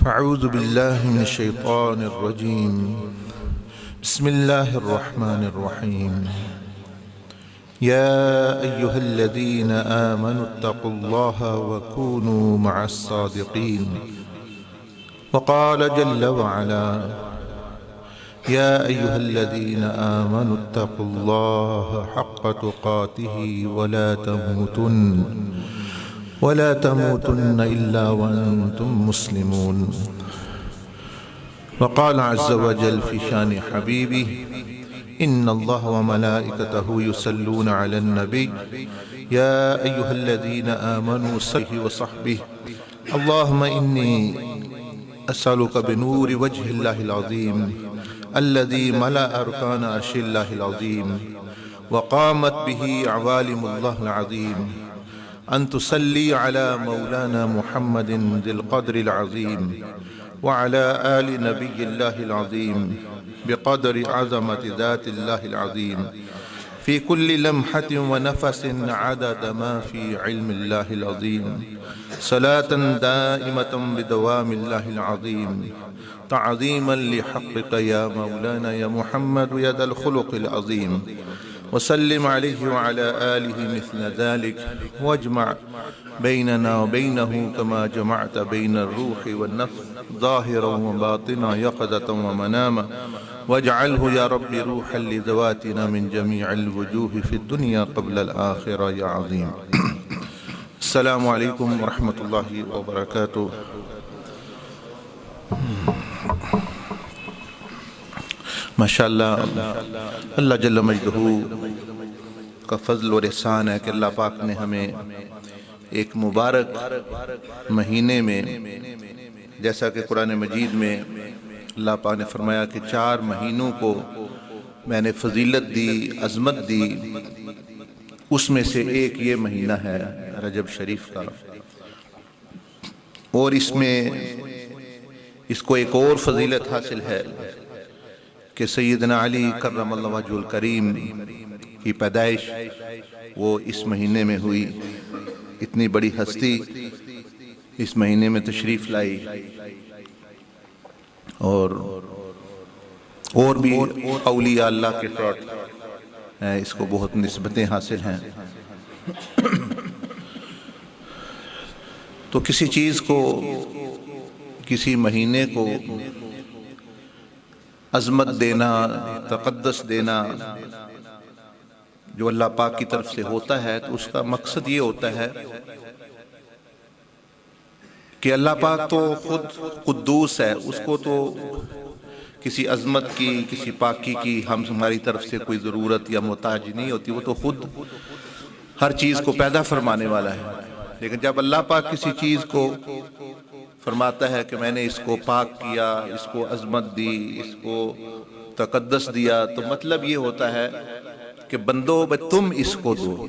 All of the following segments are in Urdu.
فاعوذ باللہ من الشیطان الرجیم بسم اللہ الرحمن الرحیم یا ایہا الذین آمنوا اتقوا اللہ وکونوا مع الصادقین وقال جل وعلا یا ایہا الذین آمنوا اتقوا اللہ حق تقاته ولا تموتن إلا وأنتم مسلمون وقال عز وجل في شان حبيبه إن الله وملائكته يصلون على النبي يا أيها الذين آمنوا صلوا وصحبه اللهم إني أسألك بنور وجه الله العظيم الذي ملأ أركان عرش الله العظيم وقامت به عوالم الله العظيم أن تصلي على مولانا محمد ذي القدر العظيم وعلى آل نبي الله العظيم بقدر عظمة ذات الله العظيم في كل لمحة ونفس عدد ما في علم الله العظيم صلاة دائمة بدوام الله العظيم تعظيما لحقك يا مولانا يا محمد يا ذا الخلق العظيم وسلم عليه وعلى آله مثل ذلك واجمع بيننا وبينه كما جمعت بين الروح والنفس ظاهرا وباطنا يقظة ومناما واجعله يا رب روحا لذواتنا من جميع الوجوه في الدنيا قبل الآخرة يا عظيم. السلام عليكم ورحمة الله وبركاته. ماشاءاللہ اللہ جل مجدہ کا فضل اور احسان ہے کہ اللہ پاک نے ہمیں ایک مبارک مہینے میں، جیسا کہ قرآن مجید میں اللہ پاک نے فرمایا کہ 4 مہینوں کو میں نے فضیلت دی، عظمت دی، اس میں سے ایک یہ مہینہ ہے رجب شریف کا، اور اس کو ایک اور فضیلت حاصل ہے کہ سیدنا علی کرم اللہ وجہ الکریم کی پیدائش وہ اس مہینے میں ہوئی. اتنی بڑی ہستی اس مہینے میں تشریف لائی، اور بھی اولیاء اللہ کے ساتھ اس کو بہت نسبتیں حاصل ہیں. تو کسی چیز کو، کسی مہینے کو عظمت دینا، تقدس دینا جو اللہ پاک کی طرف سے ہوتا ہے، تو اس کا مقصد یہ ہوتا ہے کہ اللہ پاک تو خود قدوس ہے، اس کو تو کسی عظمت کی، کسی پاکی کی ہماری طرف سے کوئی ضرورت یا محتاج نہیں ہوتی، وہ تو خود ہر چیز کو پیدا فرمانے والا ہے. لیکن جب اللہ پاک کسی چیز کو فرماتا ہے کہ میں نے اس کو پاک کیا، اس کو عظمت دی، اس کو تقدس دیا، تو مطلب یہ ہوتا ہے کہ بندو تم اس کو دو،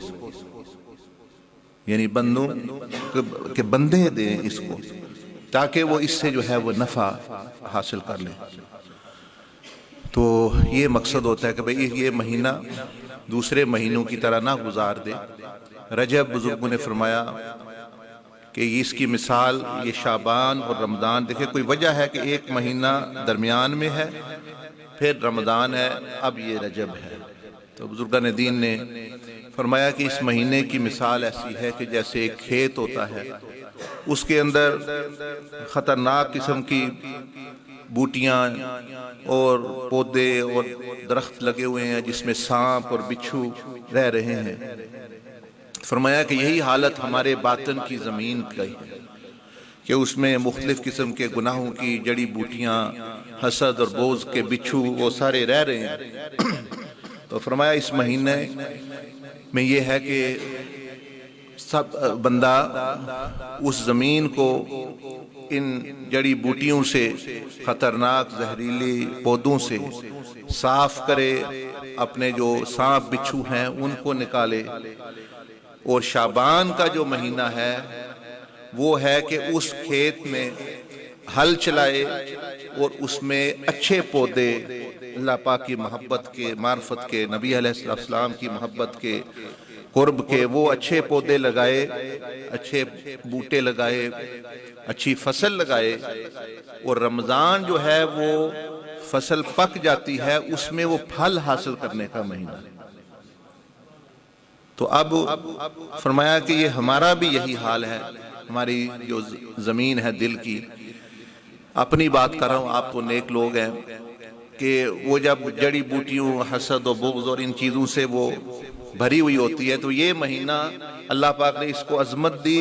یعنی بندوں کہ بندے دیں اس کو، تاکہ وہ اس سے جو ہے وہ نفع حاصل کر لیں. تو یہ مقصد ہوتا ہے کہ بھئی یہ مہینہ دوسرے مہینوں کی طرح نہ گزار دے. رجب بزرگوں نے فرمایا کہ اس کی مثال یہ شعبان اور رمضان، دیکھیں کوئی وجہ ہے کہ ایک مہینہ درمیان میں ہے، پھر رمضان ہے، اب یہ رجب ہے. تو بزرگان دین نے فرمایا کہ اس مہینے کی مثال ایسی ہے کہ جیسے ایک کھیت ہوتا ہے، اس کے اندر خطرناک قسم کی بوٹیاں اور پودے اور درخت لگے ہوئے ہیں جس میں سانپ اور بچھو رہ رہے ہیں. فرمایا کہ یہی حالت ہمارے باطن کی زمین کی ہے کہ اس میں مختلف قسم کے گناہوں کی جڑی بوٹیاں، حسد اور بغض کے بچھو وہ سارے رہ رہے ہیں. تو فرمایا اس مہینے میں یہ ہے کہ سب بندہ اس زمین کو ان جڑی بوٹیوں سے، خطرناک زہریلی پودوں سے صاف کرے، اپنے جو سانپ بچھو ہیں ان کو نکالے. اور شعبان کا جو مہینہ ہے وہ ہے کہ اس کھیت میں ہل چلائے اور اس میں اچھے پودے، اللہ پاک کی محبت کے، معرفت کے، نبی علیہ السلام کی محبت کے قرب کے وہ اچھے پودے لگائے، اچھے بوٹے لگائے، اچھی فصل لگائے، اور رمضان جو ہے وہ فصل پک جاتی ہے، اس میں وہ پھل حاصل کرنے کا مہینہ ہے۔ تو اب فرمایا کہ یہ ہمارا بھی یہی حال ہے، ہماری جو زمین ہے دل کی، اپنی بات کر رہا ہوں، آپ تو نیک لوگ ہیں، کہ وہ جب جڑی بوٹیوں، حسد و بغض اور ان چیزوں سے وہ بھری ہوئی ہوتی ہے، تو یہ مہینہ اللہ پاک نے اس کو عظمت دی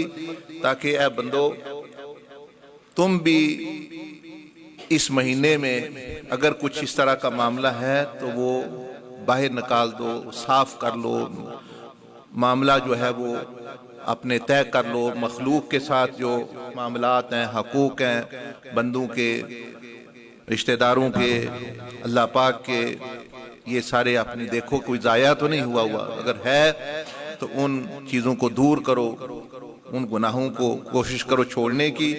تاکہ اے بندو تم بھی اس مہینے میں اگر کچھ اس طرح کا معاملہ ہے تو وہ باہر نکال دو، صاف کر لو، معاملہ جو ہے وہ اپنے طے کر لو، مخلوق کے ساتھ جو معاملات ہیں، حقوق ہیں، بندوں کے، رشتہ داروں کے، اللہ پاک کے، یہ سارے اپنی دیکھو کوئی ضائع تو نہیں ہوا، اگر ہے تو ان چیزوں کو دور کرو، ان گناہوں کو کوشش کرو چھوڑنے کی۔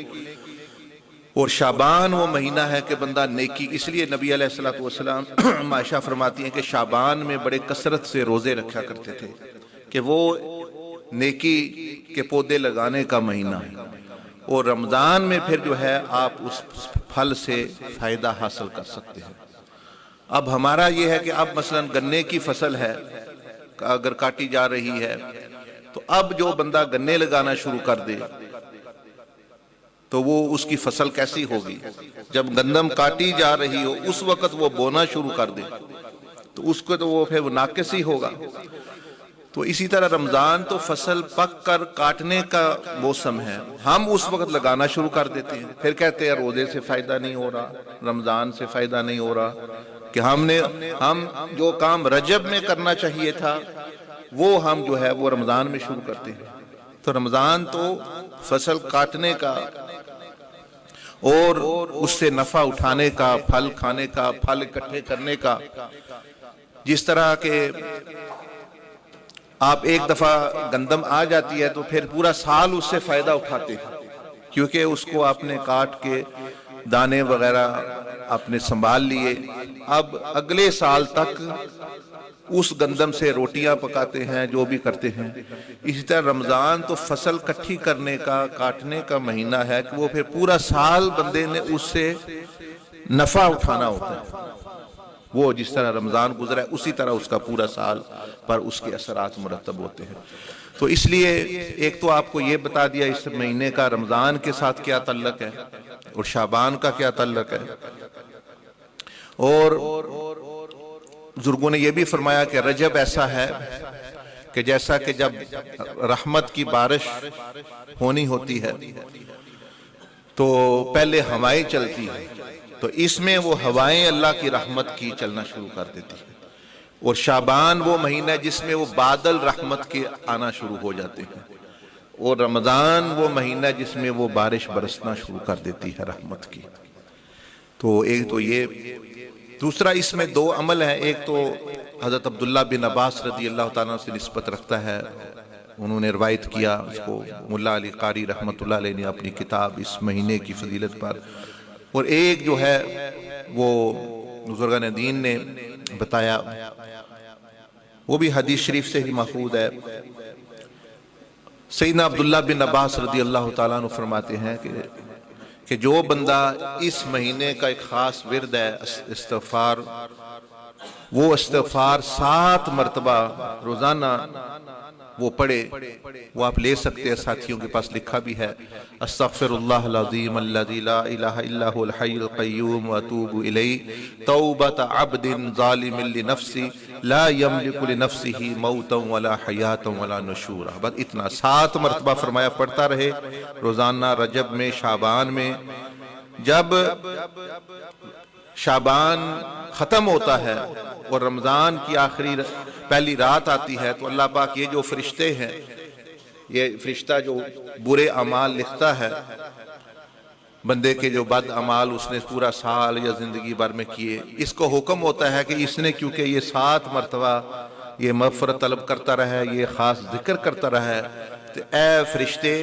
اور شعبان وہ مہینہ ہے کہ بندہ نیکی، اس لیے نبی علیہ الصلوۃ والسلام عائشہ فرماتی ہیں کہ شعبان میں بڑے کثرت سے روزے رکھا کرتے تھے، کہ وہ نیکی کے پودے لگانے کا مہینہ ہے، اور رمضان میں پھر جو ہے آپ اس پھل سے فائدہ حاصل کر سکتے ہیں۔ اب ہمارا یہ ہے کہ اب مثلا گنے کی فصل ہے، اگر کاٹی جا رہی ہے، تو اب جو بندہ گنے لگانا شروع کر دے تو وہ اس کی فصل کیسی ہوگی؟ جب گندم کاٹی جا رہی ہو اس وقت وہ بونا شروع کر دے تو اس کو تو وہ پھر ناقص ہی ہوگا۔ تو اسی طرح رمضان تو فصل پک کر کاٹنے کا موسم ہے، ہم اس وقت لگانا شروع کر دیتے ہیں، پھر کہتے ہیں روزے سے فائدہ نہیں ہو رہا، رمضان سے فائدہ نہیں ہو رہا، کہ ہم جو کام رجب میں کرنا چاہیے تھا وہ ہم جو ہے وہ رمضان میں شروع کرتے ہیں۔ تو رمضان تو فصل کاٹنے کا اور اس سے نفع اٹھانے کا، پھل کھانے کا، پھل اکٹھے کرنے کا، جس طرح کہ آپ ایک دفعہ گندم آ جاتی ہے تو پھر پورا سال اس سے فائدہ اٹھاتے ہیں، کیونکہ اس کو آپ نے کاٹ کے دانے وغیرہ آپ نے سنبھال لیے، اب اگلے سال تک اس گندم سے روٹیاں پکاتے ہیں، جو بھی کرتے ہیں۔ اسی طرح رمضان تو فصل کٹھی کرنے کا، کاٹنے کا مہینہ ہے کہ وہ پھر پورا سال بندے نے اس سے نفع اٹھانا ہوتا ہے، وہ جس طرح رمضان گزرا ہے اسی طرح اس کا پورا سال پر اس کے اثرات مرتب ہوتے ہیں۔ تو اس لیے ایک تو آپ کو یہ بتا دیا اس مہینے کا رمضان کے ساتھ کیا تعلق ہے اور شعبان کا کیا تعلق ہے، اور بزرگوں نے یہ بھی فرمایا کہ رجب ایسا ہے کہ جیسا کہ جب رحمت کی بارش ہونی ہوتی ہے تو پہلے ہوائیں چلتی ہیں، تو اس میں وہ ہوائیں اللہ کی رحمت کی چلنا شروع کر دیتی ہیں، اور شعبان وہ مہینہ ہے جس میں وہ بادل رحمت کے آنا شروع ہو جاتے ہیں، اور رمضان وہ مہینہ جس میں وہ بارش برسنا شروع کر دیتی ہے رحمت کی۔ تو ایک تو یہ، دوسرا اس میں دو عمل ہیں، ایک تو حضرت عبداللہ بن عباس رضی اللہ تعالیٰ سے نسبت رکھتا ہے، انہوں نے روایت کیا اس کو، ملا علی قاری رحمۃ اللہ علیہ نے اپنی کتاب اس مہینے کی فضیلت پر، اور ایک جو ہے وہ بزرگان دین نے بتایا، وہ بھی حدیث شریف سے ہی محفوظ ہے۔ سیدنا عبداللہ بن عباس رضی اللہ تعالیٰ عنہ فرماتے ہیں کہ جو بندہ اس مہینے کا ایک خاص ورد ہے استغفار، وہ استغفار 7 مرتبہ روزانہ وہ پڑھے، وہ آپ لے سکتے ہیں، ساتھیوں کے پاس لکھا بھی ہے، استغفر اللہ العظیم الذی لا الہ الا هو الحی القیوم واتوب الیہ توبۃ عبد ظالم لنفسہ لا یملک لنفسہ موتا ولا حیاتا ولا نشورا، بس اتنا 7 مرتبہ فرمایا پڑھتا رہے روزانہ، رجب میں، شعبان میں۔ جب شعبان ختم ہوتا ہے اور رمضان کی آخری پہلی رات آتی ہے تو اللہ پاک یہ جو فرشتے ہیں، یہ فرشتہ جو برے اعمال لکھتا ہے، بندے کے جو بد اعمال اس نے پورا سال یا زندگی بھر میں کیے، اس کو حکم ہوتا ہے کہ اس نے کیونکہ یہ 7 مرتبہ یہ مغفرت طلب کرتا رہا ہے، یہ خاص ذکر کرتا رہا ہے، تو اے فرشتے،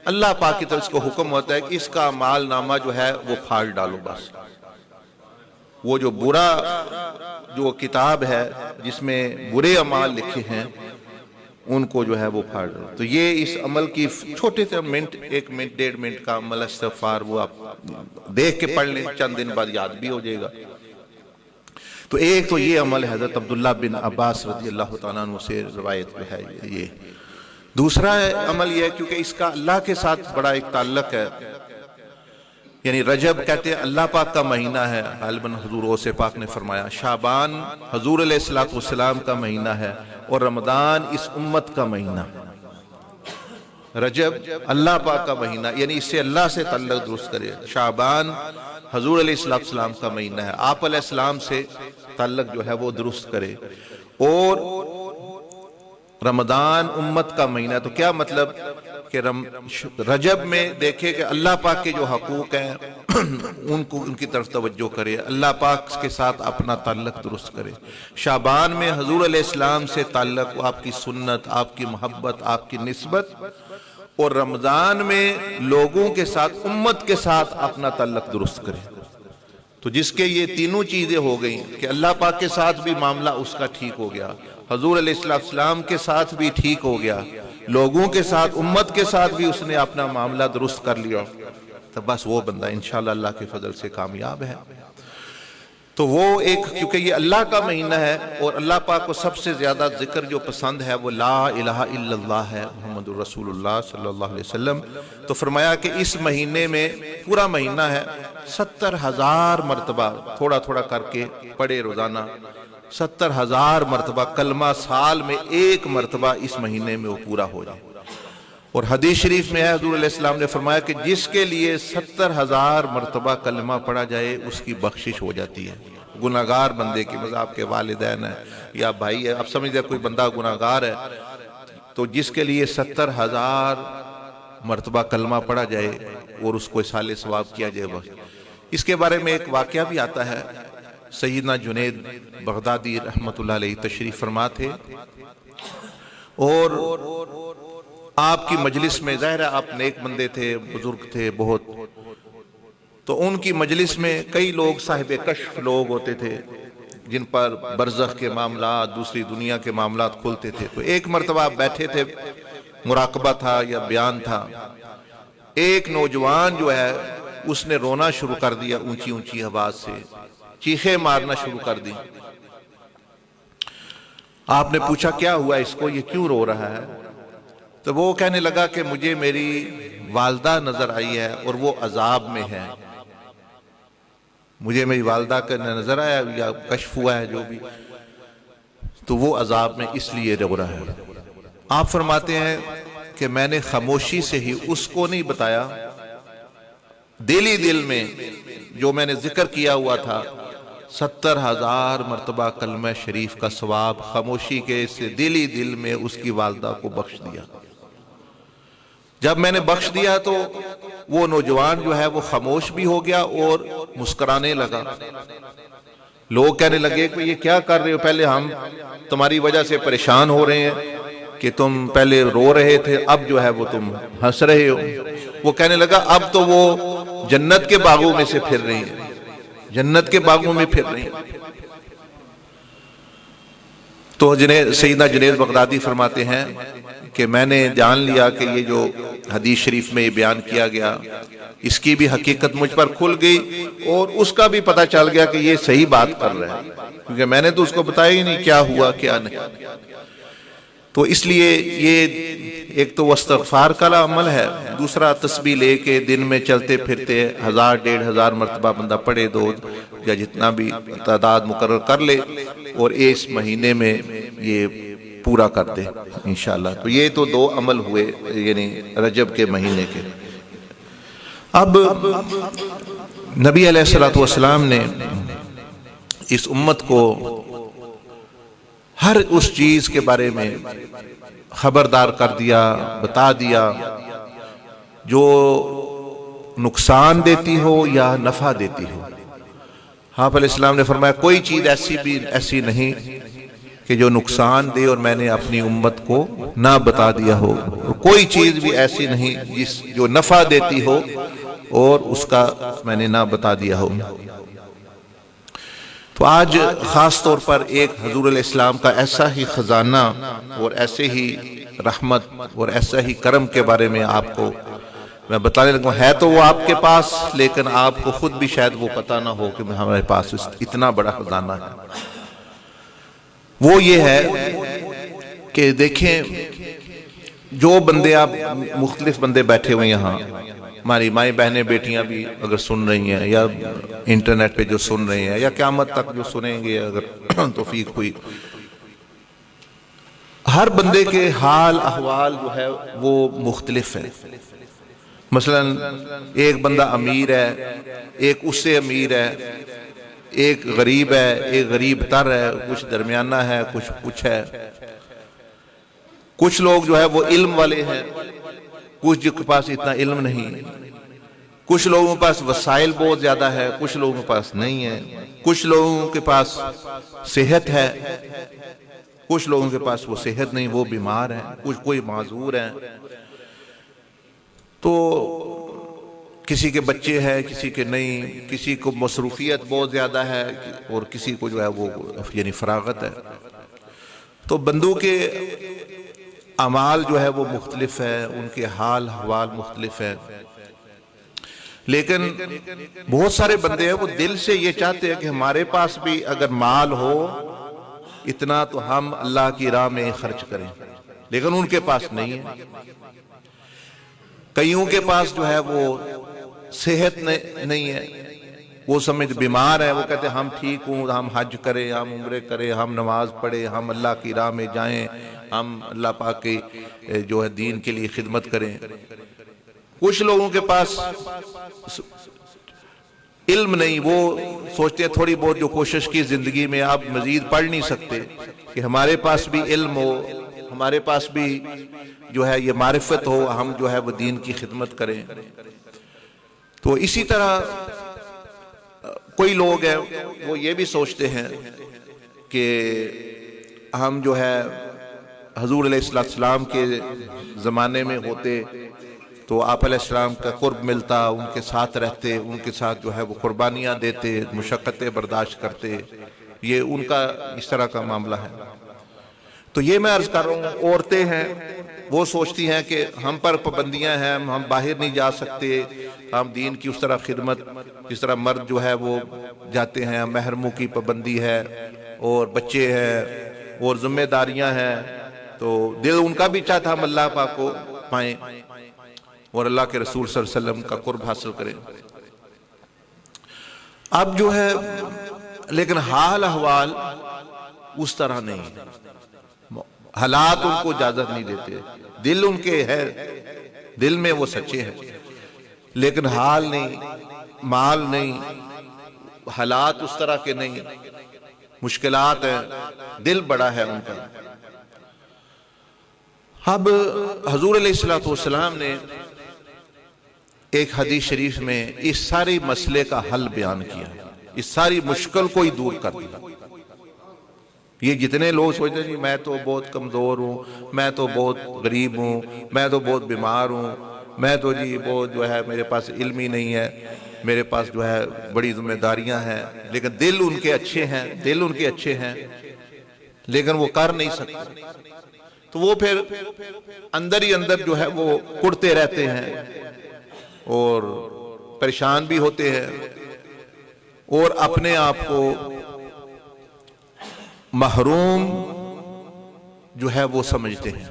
اللہ پاک کی طرف اس کو حکم ہوتا ہے کہ اس کا اعمال نامہ جو ہے وہ پھاڑ ڈالو، بس وہ جو برا جو کتاب ہے جس میں برے اعمال لکھے ہیں ان کو جو ہے وہ پھاڑ دو. تو یہ اس عمل کی چھوٹے سے منٹ، 1 منٹ 1.5 منٹ کا عمل استغفار، وہ آپ دیکھ کے پڑھ لیں، چند دن بعد یاد بھی ہو جائے گا. تو ایک تو یہ عمل حضرت عبداللہ بن عباس رضی اللہ تعالیٰ عنہ سے روایت جو ہے یہ. دوسرا عمل یہ ہے کیونکہ اس کا اللہ کے ساتھ بڑا ایک تعلق ہے، یعنی رجب کہتے ہیں اللہ پاک کا مہینہ ہے، غالباً حضور غوث پاک نے فرمایا. شعبان حضور علیہ السلام کا مہینہ ہے، اور رمضان اس امت کا مہینہ. رجب اللہ پاک کا مہینہ، یعنی اس سے اللہ سے تعلق درست کرے. شعبان حضور علیہ السلام کا مہینہ ہے، آپ علیہ السلام سے تعلق جو ہے وہ درست کرے. اور رمضان امت کا مہینہ. تو کیا مطلب کہ رجب میں دیکھے کہ اللہ پاک کے جو حقوق ہیں ان کی طرف توجہ کرے، اللہ پاک کے ساتھ اپنا تعلق درست کرے. شعبان میں حضور علیہ السلام سے تعلق، آپ کی سنت، آپ کی محبت، آپ کی نسبت. اور رمضان میں لوگوں کے ساتھ، امت کے ساتھ اپنا تعلق درست کرے. تو جس کے یہ تینوں چیزیں ہو گئیں کہ اللہ پاک کے ساتھ بھی معاملہ اس کا ٹھیک ہو گیا، حضور علیہ السلام کے ساتھ بھی ٹھیک ہو گیا، لوگوں کے ساتھ، امت کے ساتھ بھی اس نے اپنا معاملہ درست کر لیا، تو بس وہ بندہ انشاءاللہ اللہ کے فضل سے کامیاب ہے. تو وہ ایک، کیونکہ یہ اللہ کا مہینہ ہے اور اللہ پاک کو سب سے زیادہ ذکر جو پسند ہے وہ لا الہ الا اللہ ہے، محمد رسول اللہ صلی اللہ علیہ وسلم. تو فرمایا کہ اس مہینے میں، پورا مہینہ ہے، 70,000 مرتبہ تھوڑا تھوڑا کر کے پڑھے روزانہ. 70,000 مرتبہ کلمہ، سال میں 1 مرتبہ اس مہینے میں وہ پورا ہو جائے. اور حدیث شریف میں ہے، حضور علیہ السلام نے فرمایا کہ جس کے لیے 70,000 مرتبہ کلمہ پڑھا جائے اس کی بخشش ہو جاتی ہے. گناہگار بندے کی، مثلا آپ کے والدین ہیں یا بھائی ہے، آپ سمجھ دیں کوئی بندہ گناہگار ہے، تو جس کے لیے 70,000 مرتبہ کلمہ پڑھا جائے اور اس کو اصحال ثواب کیا جائے. اس کے بارے میں ایک واقعہ بھی آتا ہے. سیدنا جنید بغدادی رحمت اللہ علیہ تشریف فرما تھے، اور آپ کی مجلس میں، ظاہر ہے آپ نیک بندے تھے، بزرگ تھے بہت، تو ان کی مجلس میں کئی لوگ صاحب کشف لوگ ہوتے تھے جن پر برزخ کے معاملات، دوسری دنیا کے معاملات کھلتے تھے. تو ایک مرتبہ آپ بیٹھے تھے، مراقبہ تھا یا بیان تھا، ایک نوجوان جو ہے اس نے رونا شروع کر دیا، اونچی اونچی آواز سے چیخیں مارنا شروع کر دی. آپ نے پوچھا کیا ہوا اس کو، یہ کیوں رو رہا ہے؟ تو وہ کہنے لگا کہ مجھے میری والدہ نظر آئی ہے اور وہ عذاب میں ہے. مجھے میری والدہ کا نظر آیا یا کشف ہوا ہے جو بھی، تو وہ عذاب میں اس لیے رو رہا ہے. آپ فرماتے ہیں کہ میں نے خاموشی سے ہی اس کو نہیں بتایا، دل ہی دل میں جو میں نے ذکر کیا ہوا تھا 70,000 مرتبہ کلمہ شریف کا ثواب، خاموشی کے سے دل ہی دل میں اس کی والدہ کو بخش دیا. جب میں نے بخش دیا تو وہ نوجوان جو ہے وہ خاموش بھی ہو گیا اور مسکرانے لگا. لوگ کہنے لگے کہ یہ کیا کر رہے ہو، پہلے ہم تمہاری وجہ سے پریشان ہو رہے ہیں کہ تم پہلے رو رہے تھے، اب جو ہے وہ تم ہنس رہے ہو. وہ کہنے لگا اب تو وہ جنت کے باغوں میں سے پھر رہی ہیں، جنت کے باغوں میں پھر رہی ہیں. تو سیدنا جنید بغدادی فرماتے ہیں کہ میں نے جان لیا کہ یہ جو حدیث شریف میں یہ بیان کیا گیا اس کی بھی حقیقت مجھ پر کھل گئی، اور اس کا بھی پتہ چل گیا کہ یہ صحیح بات کر رہا ہے، کیونکہ میں نے تو اس کو بتایا ہی نہیں کیا ہوا کیا نہیں. تو اس لیے یہ ایک تو استغفار کا عمل ہے، دوسرا تسبیح لے کے دن میں چلتے پھرتے 1000 1500 مرتبہ بندہ پڑھے، 2 یا جتنا بھی تعداد مقرر کر لے، اور اس مہینے میں یہ پورا کر دے انشاءاللہ. تو یہ تو 2 عمل ہوئے یعنی رجب کے مہینے کے. اب نبی علیہ الصلوۃ والسلام نے اس امت کو ہر اس چیز کے بارے میں خبردار کر دیا، بتا دیا جو نقصان دیتی ہو یا نفع دیتی ہو. آپ علیہ السلام نے فرمایا کوئی چیز ایسی نہیں کہ جو نقصان دے اور میں نے اپنی امت کو نہ بتا دیا ہو، اور کوئی چیز بھی ایسی نہیں جو نفع دیتی ہو اور اس کا میں نے نہ بتا دیا ہو. تو آج خاص طور پر ایک حضور علیہ السلام کا ایسا ہی خزانہ اور ایسے ہی رحمت اور ایسا ہی کرم کے بارے میں آپ کو میں بتانے لگا ہوں. ہے تو وہ آپ کے پاس، لیکن آپ کو خود بھی شاید وہ پتہ نہ ہو کہ ہمارے پاس اتنا بڑا خزانہ ہے. وہ یہ ہے کہ دیکھیں، جو بندے آپ مختلف بندے بیٹھے ہوئے یہاں، ہماری مائیں بہنیں بیٹیاں بھی اگر سن رہی ہیں، یا انٹرنیٹ پہ جو سن رہے ہیں، یا قیامت تک جو سنیں گے اگر توفیق ہوئی، ہر بندے کے حال احوال جو ہے وہ مختلف ہے. مثلا ایک بندہ امیر ہے، ایک اس سے امیر ہے، ایک غریب ہے، ایک غریب تر ہے، کچھ درمیانہ ہے، کچھ ہے. کچھ لوگ جو ہے وہ علم والے ہیں، کچھ کے پاس اتنا علم نہیں. کچھ لوگوں کے پاس وسائل بہت زیادہ ہے، کچھ لوگوں کے پاس نہیں ہے. کچھ لوگوں کے پاس صحت ہے، کچھ لوگوں کے پاس وہ صحت نہیں، وہ بیمار ہیں، کچھ کوئی معذور ہیں. تو کسی کے بچے ہیں، کسی کے نہیں، کسی کو مصروفیت بہت زیادہ ہے، اور کسی کو جو ہے وہ یعنی فراغت ہے. تو بندوں کے اعمال جو ہے وہ مختلف ہے، ان کے حال احوال مختلف ہے. لیکن بہت سارے بندے ہیں وہ دل سے یہ چاہتے ہیں کہ ہمارے پاس بھی اگر مال ہو اتنا تو ہم اللہ کی راہ میں خرچ کریں، لیکن ان کے پاس نہیں ہے. کئیوں کے پاس جو ہے وہ صحت نہیں ہے، وہ سمجھ بیمار ہے، وہ کہتے ہیں ہم ٹھیک ہوں، ہم حج کریں، ہم عمرے کریں، ہم نماز پڑھیں، ہم اللہ کی راہ میں جائیں، ہم اللہ پاک کی جو ہے دین کے لیے خدمت کریں. کچھ لوگوں کے پاس علم نہیں، وہ سوچتے ہیں تھوڑی بہت جو کوشش کی زندگی میں آپ مزید پڑھ نہیں سکتے، کہ ہمارے پاس بھی علم ہو، ہمارے پاس بھی جو ہے یہ معرفت ہو، ہم جو ہے وہ دین کی خدمت کریں. تو اسی طرح کوئی لوگ ہیں وہ یہ بھی سوچتے ہیں کہ ہم جو ہے حضور علیہ السلام کے زمانے میں ہوتے تو آپ علیہ السلام کا قرب ملتا، ان کے ساتھ رہتے، ان کے ساتھ جو ہے وہ قربانیاں دیتے، مشقتیں برداشت کرتے. یہ ان کا اس طرح کا معاملہ ہے. تو یہ میں عرض کر رہا ہوں، عورتیں ہیں وہ سوچتی ہیں کہ ہم پر پابندیاں ہیں، ہم باہر نہیں جا سکتے، ہم دین کی اس طرح خدمت جس طرح مرد جو ہے وہ جاتے ہیں، محرموں کی پابندی ہے، اور بچے ہیں، اور ذمہ داریاں ہیں. تو دل ان کا بھی چاہتا ہم اللہ پاک کو پائیں اور اللہ کے رسول صلی اللہ علیہ وسلم کا قرب حاصل کریں. اب جو ہے لیکن حال احوال اس طرح نہیں، حالات ان کو اجازت نہیں دیتے. دل ان کے ہے، دل میں وہ سچے ہیں، لیکن حال نہیں، مال نہیں، حالات اس طرح کے نہیں، مشکلات ہیں، دل بڑا ہے ان کا. اب حضور علیہ السلام نے ایک حدیث شریف میں اس ساری مسئلے کا حل بیان کیا، اس ساری مشکل کو ہی دور کر دیا. یہ جتنے لوگ سوچتے ہیں جی میں تو بہت کمزور ہوں، میں تو بہت غریب ہوں، میں تو بہت بیمار ہوں، میں تو جی بہت جو ہے میرے پاس علم ہی نہیں ہے، میرے پاس جو ہے بڑی ذمہ داریاں ہیں، لیکن دل ان کے اچھے ہیں، دل ان کے اچھے ہیں، لیکن وہ کر نہیں سکتے. تو وہ پھر اندر ہی اندر جو ہے وہ کڑتے رہتے ہیں اور پریشان بھی ہوتے ہیں، اور اپنے آپ کو محروم جو ہے وہ سمجھتے ہیں.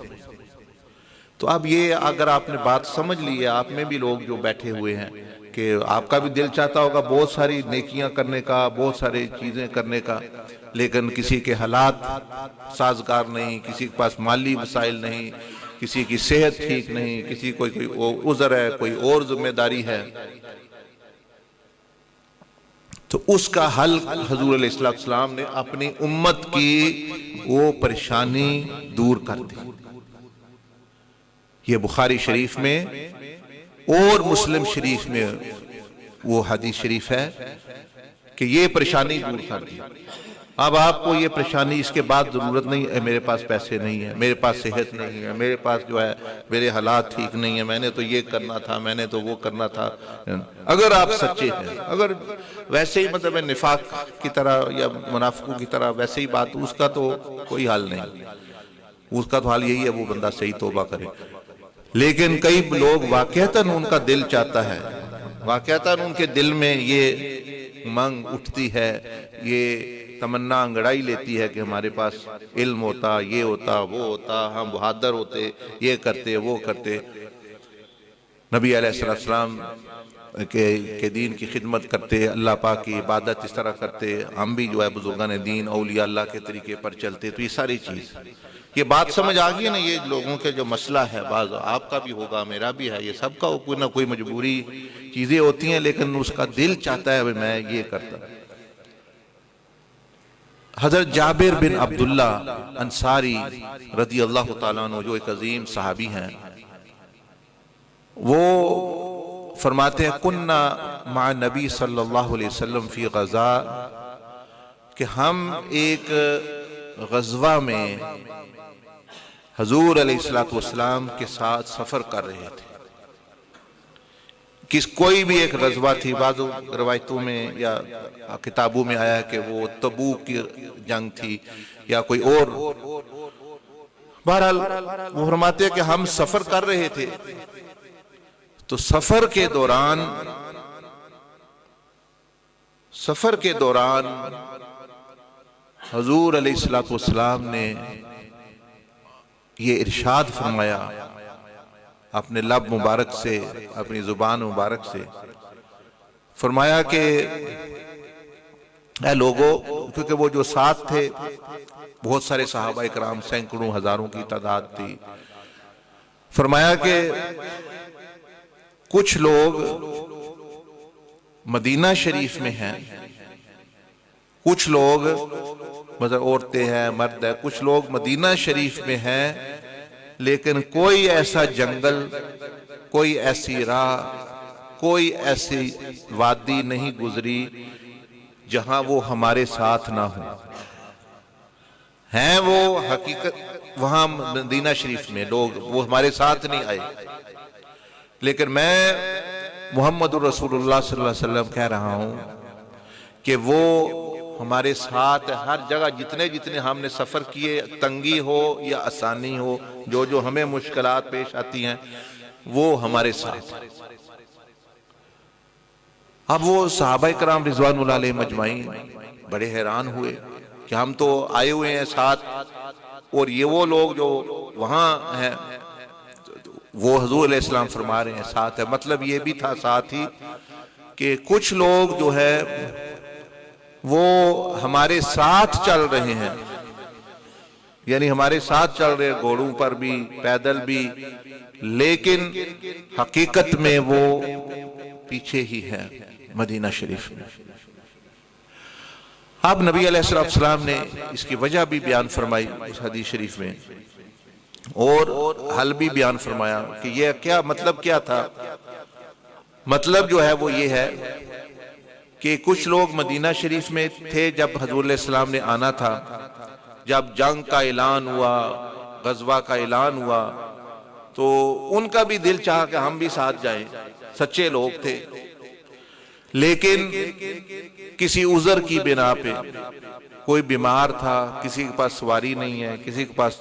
تو اب یہ اگر آپ نے بات سمجھ لی ہے، آپ میں بھی لوگ جو بیٹھے ہوئے ہیں کہ آپ کا بھی دل چاہتا ہوگا بہت ساری نیکیاں کرنے کا، بہت ساری چیزیں کرنے کا، لیکن کسی کے حالات سازگار نہیں، کسی کے پاس مالی وسائل نہیں، کسی کی صحت ٹھیک نہیں، کسی کوئی عذر ہے، کوئی اور ذمہ داری ہے. تو اس کا حل حضور علیہ السلام نے اپنی امت کی وہ پریشانی دور کر دی. یہ بخاری شریف میں اور مسلم شریف میں وہ حدیث شریف ہے کہ یہ پریشانی دور کر دی. اب آپ کو یہ پریشانی اس کے بعد ضرورت نہیں ہے میرے پاس پیسے نہیں ہیں، میرے پاس صحت نہیں ہے، میرے پاس جو ہے میرے حالات ٹھیک نہیں ہیں، میں نے تو یہ کرنا تھا، میں نے تو وہ کرنا تھا. اگر آپ سچے ہیں، اگر ویسے ہی مطلب نفاق کی طرح یا منافقوں کی طرح ویسے ہی بات، اس کا تو کوئی حال نہیں. اس کا تو حال یہی ہے وہ بندہ صحیح توبہ کرے. لیکن کئی لوگ واقعتاً ان کا دل چاہتا ہے، واقعتاً ان کے دل میں یہ منگ اٹھتی ہے، یہ تمنا انگڑائی لیتی ہے کہ ہمارے پاس علم ہوتا، یہ ہوتا، وہ ہوتا، ہم بہادر ہوتے، یہ کرتے، وہ کرتے، نبی علیہ السلام کے دین کی خدمت کرتے، اللہ پاک کی عبادت اس طرح کرتے، ہم بھی جو ہے بزرگان دین اولیاء اللہ کے طریقے پر چلتے. تو یہ ساری چیز، یہ بات سمجھ آگئی نا. یہ لوگوں کے جو مسئلہ ہے، بعض آپ کا بھی ہوگا، میرا بھی ہے، یہ سب کا کوئی نہ کوئی مجبوری چیزیں ہوتی ہیں، لیکن اس کا دل چاہتا ہے میں یہ کرتا. حضرت جابر بن عبداللہ انصاری رضی اللہ تعالیٰ عنہ جو ایک عظیم صحابی ہیں، وہ فرماتے ہیں کننا مع نبی صلی اللہ علیہ وسلم فی غزا، کہ ہم ایک غزوہ میں حضور علیہ السلام کے ساتھ سفر کر رہے تھے. کوئی بھی ایک غزوہ تھی، بعض روایتوں میں یا کتابوں میں آیا ہے کہ وہ تبوک کی جنگ تھی یا کوئی اور. بہرحال وہ فرماتے ہیں کہ ہم سفر کر رہے تھے، تو سفر کے دوران حضور علیہ السلام نے یہ ارشاد فرمایا اپنے لب مبارک سے، اپنی زبان مبارک سے، فرمایا کہ اے لوگو، کیونکہ وہ جو ساتھ تھے بہت سارے صحابہ اکرام، سینکڑوں ہزاروں کی تعداد تھی. فرمایا کہ کچھ لوگ مدینہ شریف میں ہیں، کچھ لوگ مطلب عورتیں ہیں، مرد ہیں، کچھ لوگ مدینہ شریف میں ہیں، لیکن کوئی ایسا جنگل، کوئی ایسی راہ، کوئی ایسی وادی نہیں گزری جہاں وہ ہمارے ساتھ نہ ہوں. ہیں وہ حقیقت وہاں مدینہ شریف میں لوگ، وہ ہمارے ساتھ نہیں آئے، لیکن میں محمد رسول اللہ صلی اللہ علیہ وسلم کہہ رہا ہوں کہ وہ ہمارے ساتھ ہر جگہ، جتنے ہم نے سفر کیے، تنگی ہو یا آسانی ہو، جو ہمیں مشکلات پیش آتی ہیں، وہ ہمارے ساتھ. اب وہ صحابہ کرام رضوان اللہ علیہ مجمعین بڑے حیران ہوئے کہ ہم تو آئے ہوئے ہیں ساتھ، اور یہ وہ لوگ جو وہاں ہیں وہ حضور علیہ السلام فرما رہے ہیں ساتھ ہے. مطلب یہ بھی تھا ساتھ ہی کہ کچھ لوگ جو ہے وہ ہمارے ساتھ چل رہے ہیں، یعنی ہمارے ساتھ چل رہے ہیں، گھوڑوں پر بھی، پیدل بھی، لیکن حقیقت میں وہ پیچھے ہی ہیں مدینہ شریف میں. اب نبی علیہ السلام نے اس کی وجہ بھی بیان فرمائی اس حدیث شریف میں، اور حل بھی بیان فرمایا کہ یہ کیا مطلب کیا تھا. مطلب جو ہے وہ یہ ہے کہ کچھ لوگ مدینہ شریف میں تھے جب حضور علیہ السلام نے آنا تھا، جب جنگ کا اعلان ہوا، غزوہ کا اعلان ہوا، تو ان کا بھی دل چاہا کہ ہم بھی ساتھ جائیں، سچے لوگ تھے، لیکن کسی عذر کی بنا پہ، کوئی بیمار تھا، کسی کے پاس سواری نہیں ہے، کسی کے پاس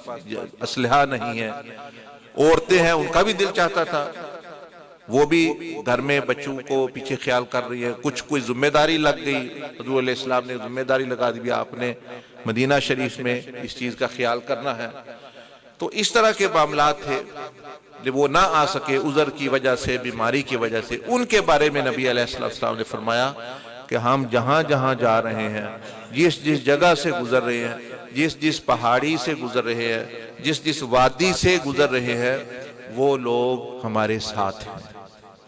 اسلحہ نہیں ہے، عورتیں ہیں، ان کا بھی دل چاہتا تھا، وہ بھی گھر میں بچوں کو پیچھے خیال کر رہی ہے، کچھ کوئی ذمہ داری لگ گئی، حضور علیہ السلام نے ذمہ داری لگا دی، آپ نے مدینہ شریف میں اس چیز کا خیال کرنا ہے. تو اس طرح کے معاملات تھے جب وہ نہ آ سکے عذر کی وجہ سے، بیماری کی وجہ سے. ان کے بارے میں نبی علیہ السلام نے فرمایا کہ ہم جہاں جہاں جا رہے ہیں، جس جگہ سے گزر رہے ہیں، جس پہاڑی سے گزر رہے ہیں، جس وادی سے گزر رہے ہیں، وہ لوگ ہمارے ساتھ ہیں.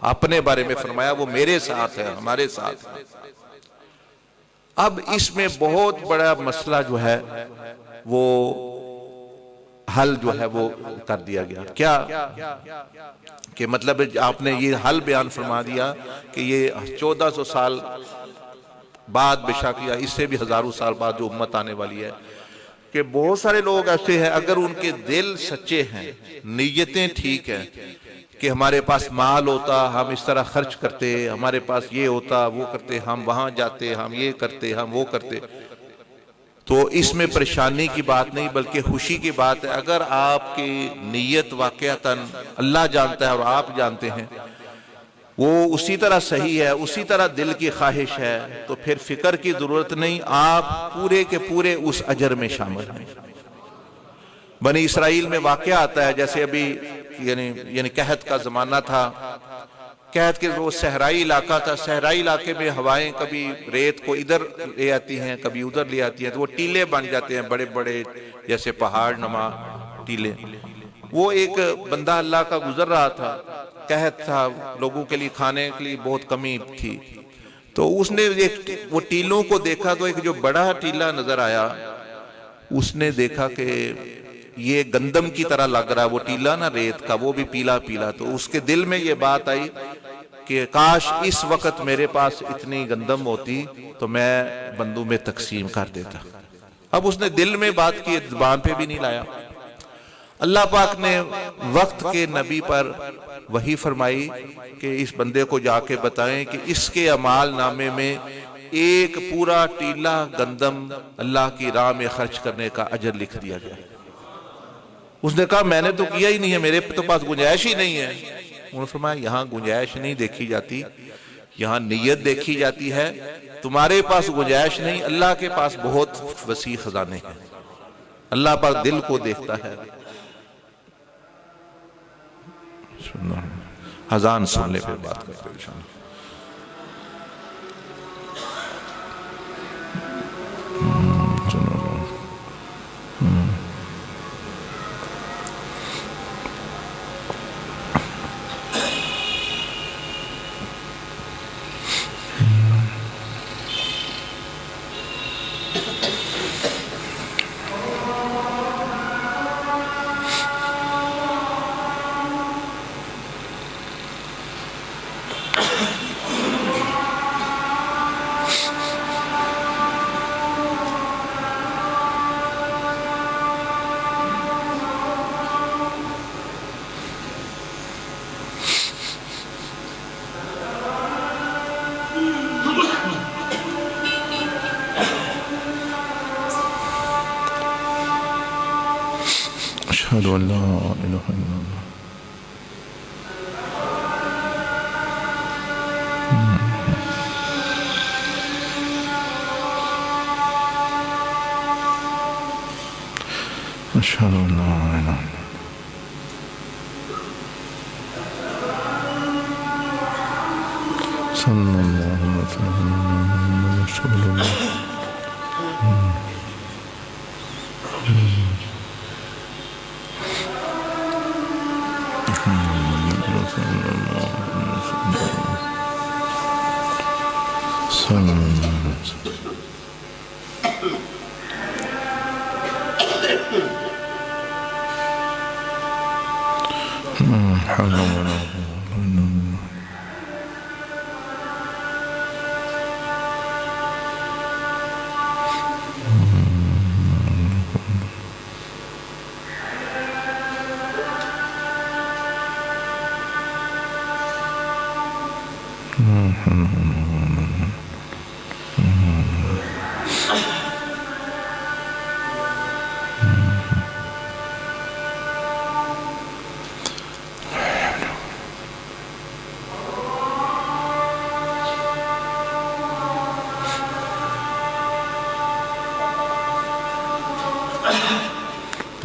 اپنے بارے میں فرمایا وہ میرے ساتھ ہے، ہمارے ساتھ ہے. اب اس میں بہت بڑا مسئلہ جو ہے وہ حل جو ہے وہ کر دیا گیا. کیا کہ مطلب آپ نے یہ حل بیان فرما دیا کہ یہ 1400 سال بعد بے شک یا اس سے بھی ہزاروں سال بعد جو امت آنے والی ہے، کہ بہت سارے لوگ ایسے ہیں اگر ان کے دل سچے ہیں، نیتیں ٹھیک ہیں، کہ ہمارے پاس مال ہوتا ہم اس طرح خرچ کرتے، ہمارے پاس یہ ہوتا وہ کرتے، ہم وہاں جاتے، ہم یہ کرتے، ہم وہ کرتے، تو اس میں پریشانی کی بات نہیں بلکہ خوشی کی بات ہے۔ اگر آپ کی نیت واقعتاً اللہ جانتا ہے اور آپ جانتے ہیں وہ اسی طرح صحیح ہے، اسی طرح دل کی خواہش ہے، تو پھر فکر کی ضرورت نہیں، آپ پورے کے پورے اس اجر میں شامل ہیں۔ بنی اسرائیل میں واقعہ آتا ہے، جیسے ابھی یعنی قحط کا زمانہ تھا، قحط کے وہ صحرائی علاقہ تھا، صحرائی علاقے میں ہوائیں کبھی ریت کو ادھر لے آتی ہیں کبھی ادھر لے آتی ہیں، تو وہ ٹیلے بن جاتے ہیں بڑے بڑے جیسے پہاڑ نما ٹیلے۔ وہ ایک بندہ اللہ کا گزر رہا تھا، قحط تھا، لوگوں کے لیے کھانے کے لیے بہت کمی تھی، تو اس نے وہ ٹیلوں کو دیکھا تو ایک جو بڑا ٹیلا نظر آیا، اس نے دیکھا کہ یہ گندم کی طرح لگ رہا، وہ ٹیلا نا ریت کا، وہ بھی پیلا پیلا، تو اس کے دل میں یہ بات آئی کہ کاش اس وقت میرے پاس اتنی گندم ہوتی تو میں بندوں میں تقسیم کر دیتا۔ اب اس نے دل میں بات کی، زبان پہ بھی نہیں لایا۔ اللہ پاک نے وقت کے نبی پر وحی فرمائی کہ اس بندے کو جا کے بتائیں کہ اس کے اعمال نامے میں ایک پورا ٹیلا گندم اللہ کی راہ میں خرچ کرنے کا اجر لکھ دیا گیا۔ اس نے کہا میں نے تو کیا ہی نہیں ہے، میرے تو پاس گنجائش ہی نہیں ہے۔ انہوں نے فرمایا یہاں گنجائش نہیں دیکھی جاتی، یہاں نیت دیکھی جاتی ہے۔ تمہارے پاس گنجائش نہیں، اللہ کے پاس بہت وسیع خزانے ہیں، اللہ پاک دل کو دیکھتا ہے۔ اذان سننے پہ بات کرتے ہیں۔ أشهد أن لا إله إلا الله أشهد أن لا إله إلا الله صلى الله عليه وسلم رسول الله الله أكبر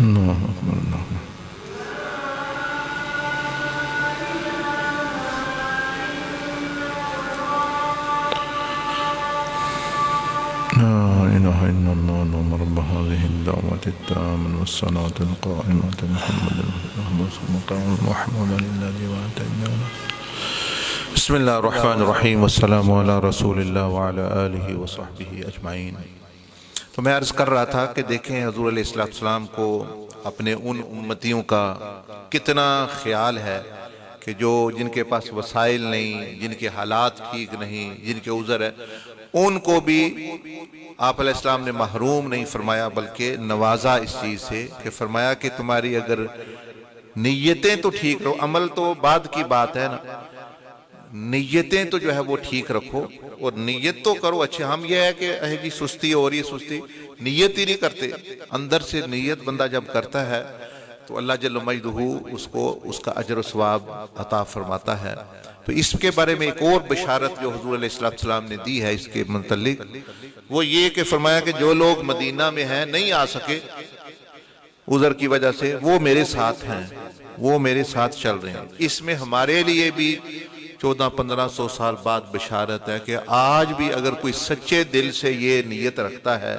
الله أكبر لا إله إلا الله اللهم رب هذه الدعوة التامة والصلاة القائمة محمد محمد الذي وآتينا بسم الله الرحمن الرحيم والسلام على رسول الله وعلى آله وصحبه أجمعين۔ تو میں عرض کر رہا تھا کہ دیکھیں حضور علیہ السلام کو اپنے ان امتیوں کا کتنا خیال ہے کہ جن کے پاس وسائل نہیں، جن کے حالات ٹھیک نہیں، جن کے عذر ہے، ان کو بھی آپ علیہ السلام نے محروم نہیں فرمایا بلکہ نوازا اس چیز سے کہ فرمایا کہ تمہاری اگر نیتیں تو ٹھیک رہو، عمل تو بعد کی بات ہے نا، نیتیں تو جو ہے وہ ٹھیک رکھو، اور نیت تو کرو اچھے. ہم یہ ہے کہ جی سستی ہو رہی ہے، سستی، نیت ہی نہیں کرتے. اندر سے نیت بندہ جب کرتا ہے تو اللہ جل مجدہ اس کو اس کا اجر و ثواب عطا فرماتا ہے. تو اس کے بارے میں ایک اور بشارت جو حضور علیہ السلام نے دی ہے اس کے متعلق، وہ یہ کہ فرمایا کہ جو لوگ مدینہ میں ہیں نہیں آ سکے عذر کی وجہ سے، وہ میرے ساتھ ہیں، وہ میرے ساتھ چل رہے ہیں. اس میں ہمارے لیے بھی 1400-1500 سال بعد بشارت ہے کہ آج بھی اگر کوئی سچے دل سے یہ نیت رکھتا ہے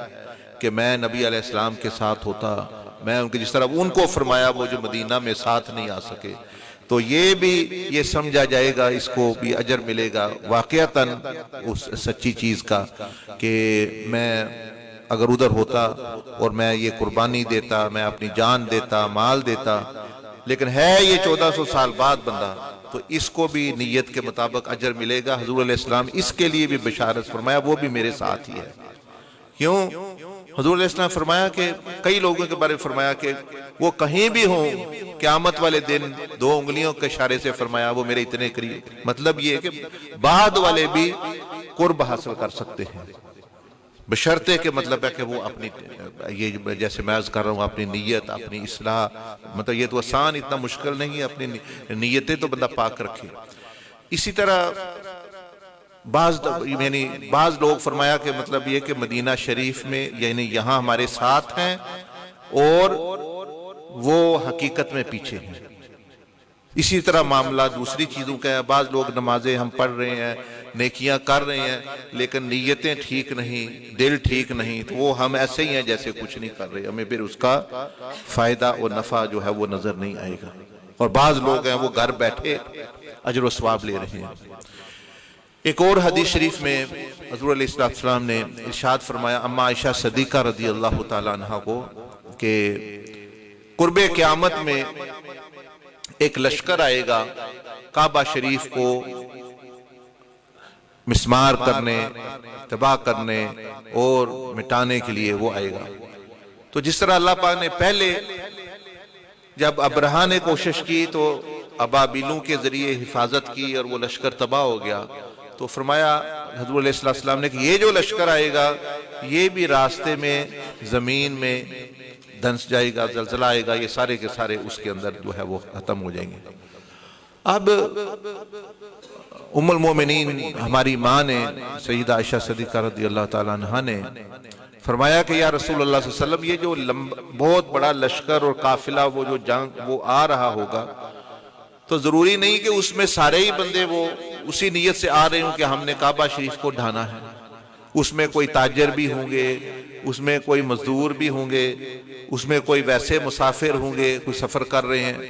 کہ میں نبی علیہ السلام کے ساتھ ہوتا، میں ان کے جس طرح ان کو فرمایا وہ جو مدینہ میں ساتھ نہیں آ سکے، تو یہ بھی یہ سمجھا جائے گا، اس کو بھی اجر ملے گا واقعتاً اس سچی چیز کا کہ میں اگر ادھر ہوتا اور میں یہ قربانی دیتا، میں اپنی جان دیتا، مال دیتا، لیکن ہے یہ 1400 سال بعد بندہ، تو اس کو بھی نیت کے مطابق اجر ملے گا. حضور علیہ السلام اس کے لیے بھی بشارت فرمایا وہ بھی میرے ساتھ ہی ہے. کیوں؟ حضور علیہ السلام فرمایا کہ کئی لوگوں کے بارے میں فرمایا کہ وہ کہیں بھی ہوں قیامت والے دن 2 انگلیوں کے اشارے سے فرمایا وہ میرے اتنے قریب. مطلب یہ ہے کہ بعد والے بھی قرب حاصل کر سکتے ہیں، بشرطے کہ مطلب ہے کہ وہ اپنی، یہ جیسے میں عرض کر رہا ہوں، اپنی نیت، اپنی اصلاح، مطلب یہ تو آسان، اتنا مشکل نہیں ہے، اپنی نیتیں تو بندہ پاک رکھے. اسی طرح بعض لوگ فرمایا کہ مطلب یہ کہ مدینہ شریف میں یعنی یہاں ہمارے ساتھ ہیں اور وہ حقیقت میں پیچھے ہیں. اسی طرح معاملہ دوسری چیزوں کا ہے. بعض لوگ نمازیں ہم پڑھ رہے ہیں، نیکیاں کر رہے ہیں، لیکن نیتیں ٹھیک نہیں، دل ٹھیک نہیں، تو وہ ہم ایسے ہی ہیں جیسے کچھ نہیں کر رہے، ہمیں پھر اس کا فائدہ اور نفع جو ہے وہ نظر نہیں آئے گا. اور بعض لوگ ہیں وہ گھر بیٹھے اجر و ثواب لے رہے ہیں. ایک اور حدیث شریف میں حضور علیہ السلام نے ارشاد فرمایا اما عائشہ صدیقہ رضی اللہ تعالیٰ عنہ کو کہ قرب قیامت میں ایک لشکر آئے گا کعبہ شریف کو مسمار کرنے، تباہ کرنے اور مٹانے کے لیے وہ آئے گا. تو جس طرح اللہ پاک نے پہلے جب ابرہہ نے کوشش کی تو ابابیلوں کے ذریعے حفاظت کی اور وہ لشکر تباہ ہو گیا، تو فرمایا حضور علیہ السلام نے کہ یہ جو لشکر آئے گا یہ بھی راستے میں زمین میں دھنس جائے گا، زلزلہ آئے گا، یہ سارے کے سارے اس کے اندر جو ہے وہ ختم ہو جائیں گے. اب ام المومنین ہماری ماں نے سیدہ عائشہ صدیقہ رضی اللہ تعالیٰ عنہا نے فرمایا کہ یا رسول اللہ صلی اللہ علیہ وسلم یہ جو بہت بڑا لشکر اور قافلہ وہ جو جنگ وہ آ رہا ہوگا تو ضروری نہیں کہ اس میں سارے ہی بندے وہ اسی نیت سے آ رہے ہوں کہ ہم نے کعبہ شریف کو ڈھانا ہے. اس میں کوئی تاجر بھی ہوں گے، اس میں کوئی مزدور بھی ہوں گے، اس میں کوئی ویسے مسافر ہوں گے، کوئی سفر کر رہے ہیں،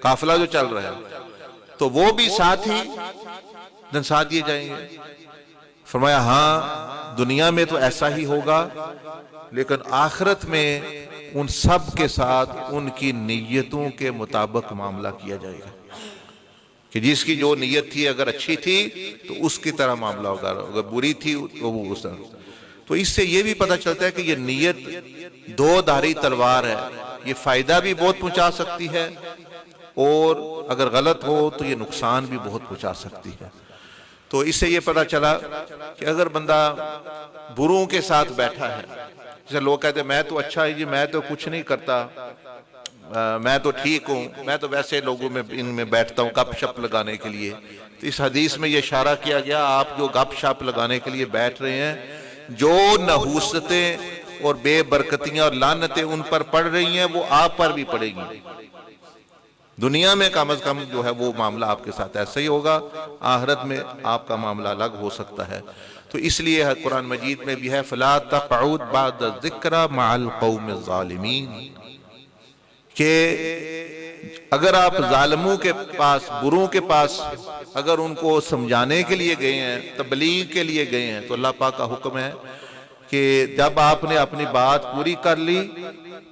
قافلہ جو چل رہا ہے تو وہ بھی ساتھ ہی دھنسا دیے جائیں گے. فرمایا ہاں دنیا میں تو ایسا ہی ہوگا، لیکن آخرت میں ان سب کے ساتھ ان کی نیتوں کے مطابق معاملہ کیا جائے گا کہ جس کی جو نیت تھی اگر اچھی تھی تو اس کی طرح معاملہ ہوگا، اگر بری تھی تو وہ اس طرح. تو اس سے یہ بھی پتہ چلتا ہے کہ یہ نیت 2 دھاری تلوار ہے، یہ فائدہ بھی بہت پہنچا سکتی ہے اور اگر غلط ہو تو یہ نقصان بھی بہت پہنچا سکتی ہے. تو اس سے یہ پتہ چلا کہ اگر بندہ بروں کے ساتھ بیٹھا ہے، جیسے لوگ کہتے ہیں میں تو اچھا ہی جی، میں تو کچھ نہیں کرتا، میں تو ٹھیک ہوں، میں تو ویسے لوگوں میں ان میں بیٹھتا ہوں گپ شپ لگانے کے لیے. تو اس حدیث میں یہ اشارہ کیا گیا آپ جو گپ شپ لگانے کے لیے بیٹھ رہے ہیں، جو نحوستیں اور بے برکتیاں اور لعنتیں ان پر پڑ رہی ہیں وہ آپ پر بھی پڑے گی. دنیا میں کم از کم جو ہے وہ معاملہ آپ کے ساتھ ایسا ہی ہوگا، آخرت میں آپ کا معاملہ الگ ہو سکتا ہے. تو اس لیے قرآن مجید میں بھی ہے فَلَا تَقْعُدْ بَعْدَ الذِّكْرَ مَعَ الْقَوْمِ الظَّالِمِينَ کہ اگر آپ ظالموں کے پاس، بروں کے پاس اگر ان کو سمجھانے کے لیے گئے ہیں، تبلیغ کے لیے گئے ہیں، تو اللہ پاک کا حکم ہے کہ جب آپ نے اپنی بات پوری کر لی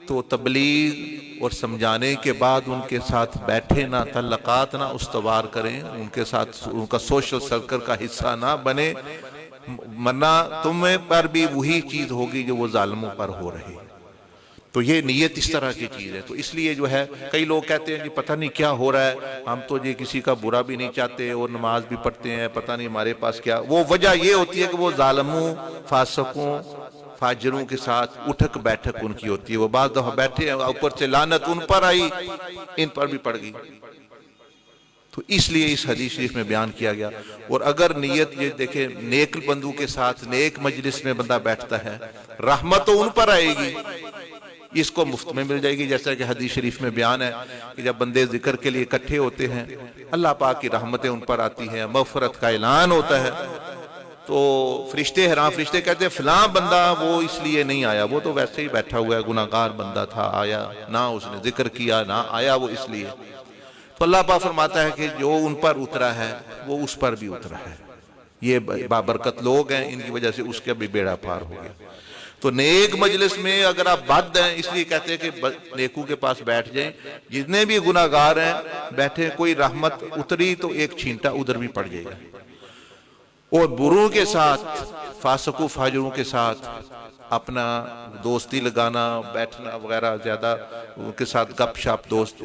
تو تبلیغ اور سمجھانے کے بعد ان کے ساتھ بیٹھے نہ، تعلقات نہ استوار کریں، ان کے ساتھ ان کا سوشل سرکل کا حصہ نہ بنے، ورنہ تمہیں پر بھی وہی چیز ہوگی جو وہ ظالموں پر ہو رہی۔ تو یہ نیت اس طرح کی چیز ہے۔ تو اس لیے جو ہے کئی لوگ کہتے ہیں کہ پتہ نہیں کیا ہو رہا ہے، ہم تو یہ کسی کا برا بھی نہیں چاہتے اور نماز بھی پڑھتے ہیں، پتہ نہیں ہمارے پاس کیا۔ وہ وجہ یہ ہوتی ہے کہ وہ ظالموں، فاسقوں، فاجروں کے ساتھ اٹھک بیٹھک ان کی ہوتی ہے۔ وہ بعض دفعہ بیٹھے ہیں، اوپر سے لعنت ان پر آئی، ان پر بھی پڑ گئی۔ تو اس لیے اس حدیث شریف میں بیان کیا گیا۔ اور اگر نیت یہ دیکھیں، نیک بندوں کے ساتھ نیک مجلس میں بندہ بیٹھتا ہے، رحمت تو ان پر آئے گی، اس کو مفت میں مل جائے گی۔ جیسا کہ حدیث شریف میں بیان ہے کہ جب بندے ذکر کے لیے اکٹھے ہوتے ہیں، اللہ پاک کی رحمتیں ان پر آتی ہیں، مغفرت کا اعلان ہوتا ہے۔ تو فرشتے حیران، فرشتے کہتے ہیں فلاں بندہ وہ اس لیے نہیں آیا، وہ تو ویسے ہی بیٹھا ہوا ہے، گناہگار بندہ تھا، آیا نہ، اس نے ذکر کیا نہ، آیا وہ اس لیے۔ تو اللہ پاک فرماتا ہے کہ جو ان پر اترا ہے وہ اس پر بھی اترا ہے، یہ بابرکت لوگ ہیں، ان کی وجہ سے اس کا بھی بیڑا پار ہو گیا۔ تو نیک مجلس میں اگر آپ بد ہیں، اس لیے کہتے ہیں کہ نیکوں کے پاس بیٹھ جائیں، جتنے بھی گناہگار ہیں بیٹھے، کوئی رحمت اتری تو ایک چھینٹا ادھر بھی پڑ جائے گا۔ اور بروں کے ساتھ، فاسقوں فاجروں کے ساتھ اپنا دوستی لگانا، بیٹھنا وغیرہ، زیادہ ان کے ساتھ گپ شپ دوست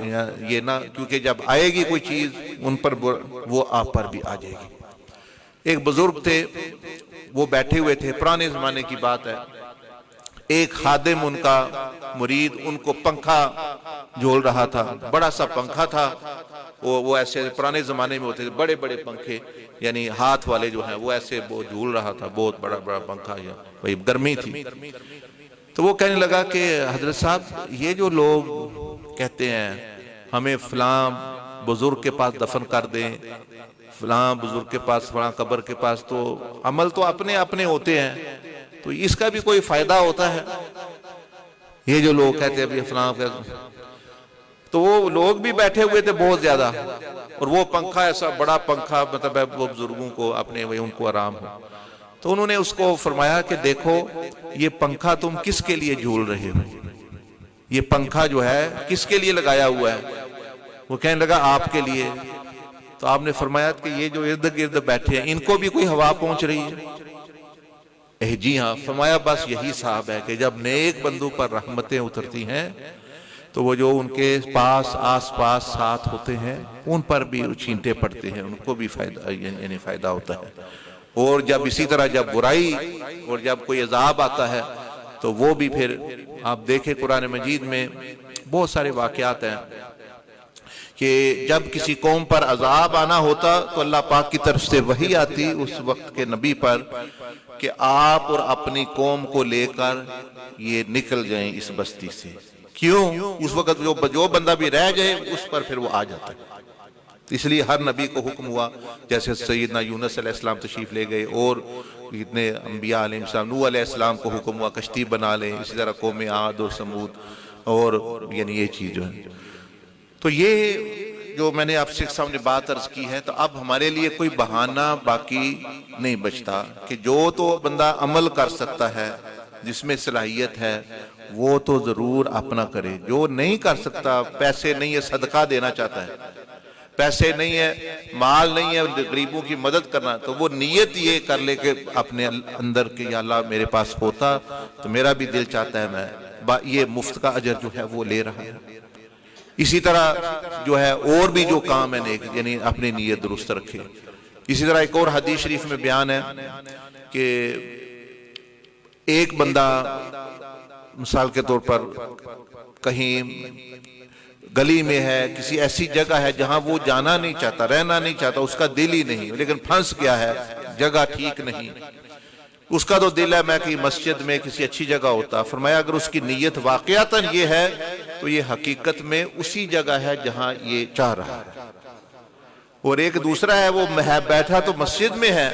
یہ نہ، کیونکہ جب آئے گی کوئی چیز ان پر وہ آپ پر بھی آ جائے گی۔ ایک بزرگ تھے، وہ بیٹھے ہوئے تھے، پرانے زمانے کی بات ہے، ایک خادم ان کا مرید ان کو پنکھا جھول رہا تھا، بڑا سا پنکھا تھا، وہ ایسے پرانے زمانے میں ہوتے تھے بڑے بڑے پنکھے، یعنی ہاتھ والے جو ہیں، وہ ایسے وہ جھول رہا تھا، بہت بڑا بڑا پنکھا، وہی گرمی تھی۔ تو وہ کہنے لگا کہ حضرت صاحب، یہ جو لوگ کہتے ہیں ہمیں فلاں بزرگ کے پاس دفن کر دیں، فلاں بزرگ کے پاس، فلاں قبر کے پاس، تو عمل تو اپنے اپنے ہوتے ہیں، تو اس کا بھی کوئی فائدہ ہوتا ہے؟ یہ جو لوگ کہتے ہیں فلاں، تو وہ لوگ بھی بیٹھے ہوئے تھے بہت زیادہ، اور وہ پنکھا ایسا بڑا پنکھا، مطلب وہ بزرگوں کو اپنے ان کو آرام ہو۔ تو انہوں نے اس کو فرمایا کہ دیکھو، یہ پنکھا تم کس کے لیے جھول رہے ہو؟ یہ پنکھا جو ہے کس کے لیے لگایا ہوا ہے؟ وہ کہنے لگا آپ کے لیے۔ تو آپ نے فرمایا کہ یہ جو ارد گرد بیٹھے ہیں، ان کو بھی کوئی ہوا پہنچ رہی ہے؟ جی ہاں۔ فرمایا بس یہی صاحب ہے کہ جب نیک بندوں پر رحمتیں اترتی ہیں تو وہ جو ان کے پاس آس پاس ساتھ ہوتے ہیں ان پر بھی چھینٹے پڑتے ہیں، ان کو بھی فائدہ، یعنی فائدہ ہوتا ہے۔ اور جب اسی طرح جب برائی اور جب کوئی عذاب آتا ہے تو وہ بھی پھر آپ دیکھیں قرآن مجید میں بہت سارے واقعات ہیں کہ جب کسی قوم پر عذاب آنا ہوتا تو اللہ پاک کی طرف سے وحی آتی اس وقت کے نبی پر کہ آپ اور اپنی قوم کو لے کر یہ نکل جائیں اس بستی سے۔ کیوں؟ اس وقت جو بندہ بھی رہ جائے اس پر پھر وہ آ جاتا ہے۔ اس لیے ہر نبی کو حکم ہوا، جیسے سیدنا یونس علیہ السلام تشریف لے گئے، اور اتنے انبیاء علیہ السلام، نوح علیہ السلام کو حکم ہوا کشتی بنا لیں، اسی طرح قوم عاد اور سمود، اور یعنی یہ چیز جو ہے۔ تو یہ جو میں نے آپ سے سامنے بات عرض کی ہے، تو اب ہمارے لیے کوئی بہانہ باقی نہیں بچتا کہ جو تو بندہ عمل کر سکتا ہے، جس میں صلاحیت ہے، وہ تو ضرور اپنا کرے۔ جو نہیں کر سکتا، پیسے نہیں ہے، صدقہ دینا چاہتا ہے، پیسے نہیں ہے، مال نہیں ہے، غریبوں کی مدد کرنا، تو وہ نیت یہ کر لے کہ اپنے اندر کہ یا اللہ میرے پاس ہوتا تو میرا بھی دل چاہتا ہے میں یہ مفت کا اجر جو ہے وہ لے رہا ہوں۔ اسی طرح جو ہے اور بھی جو کام ہے نیک، یعنی اپنی نیت درست رکھے۔ اسی طرح ایک اور حدیث شریف میں بیان ہے کہ ایک بندہ مثال کے طور پر کہیں گلی میں ہے، کسی ایسی جگہ ہے جہاں وہ جانا نہیں چاہتا، رہنا نہیں چاہتا، اس کا دل ہی نہیں، لیکن پھنس گیا ہے، جگہ ٹھیک نہیں، اس کا تو دل ہے میں کہ مسجد میں کسی اچھی جگہ ہوتا۔ فرمایا اگر اس کی نیت واقعتاً یہ ہے تو یہ حقیقت میں اسی جگہ ہے جہاں یہ چاہ رہا ہے۔ اور ایک دوسرا ہے، وہ بیٹھا تو مسجد میں ہے،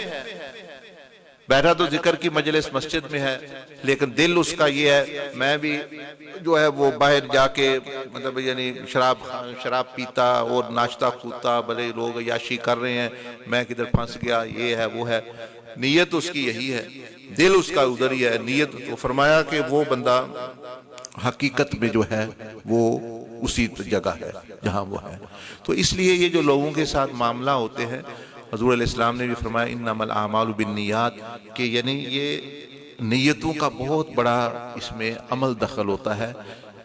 بیٹھا تو ذکر کی مجلس مسجد میں ہے، لیکن دل اس کا یہ ہے میں بھی جو ہے وہ باہر جا کے مطلب یعنی شراب پیتا اور ناشتہ کھوتا، بڑے لوگ عیاشی کر رہے ہیں، میں کدھر پھنس گیا، یہ ہے وہ ہے۔ نیت اس کی یہی ہے، دل اس کا ادھر ہی ہے نیت۔ تو فرمایا کہ وہ بندہ حقیقت میں جو ہے وہ اسی جگہ ہے جہاں وہ ہے۔ تو اس لیے یہ جو لوگوں کے ساتھ معاملہ ہوتے ہیں، حضور علیہ السلام نے بھی فرمایا انما الاعمال بالنیات، کہ یعنی یہ نیتوں کا بہت بڑا اس میں عمل دخل ہوتا ہے۔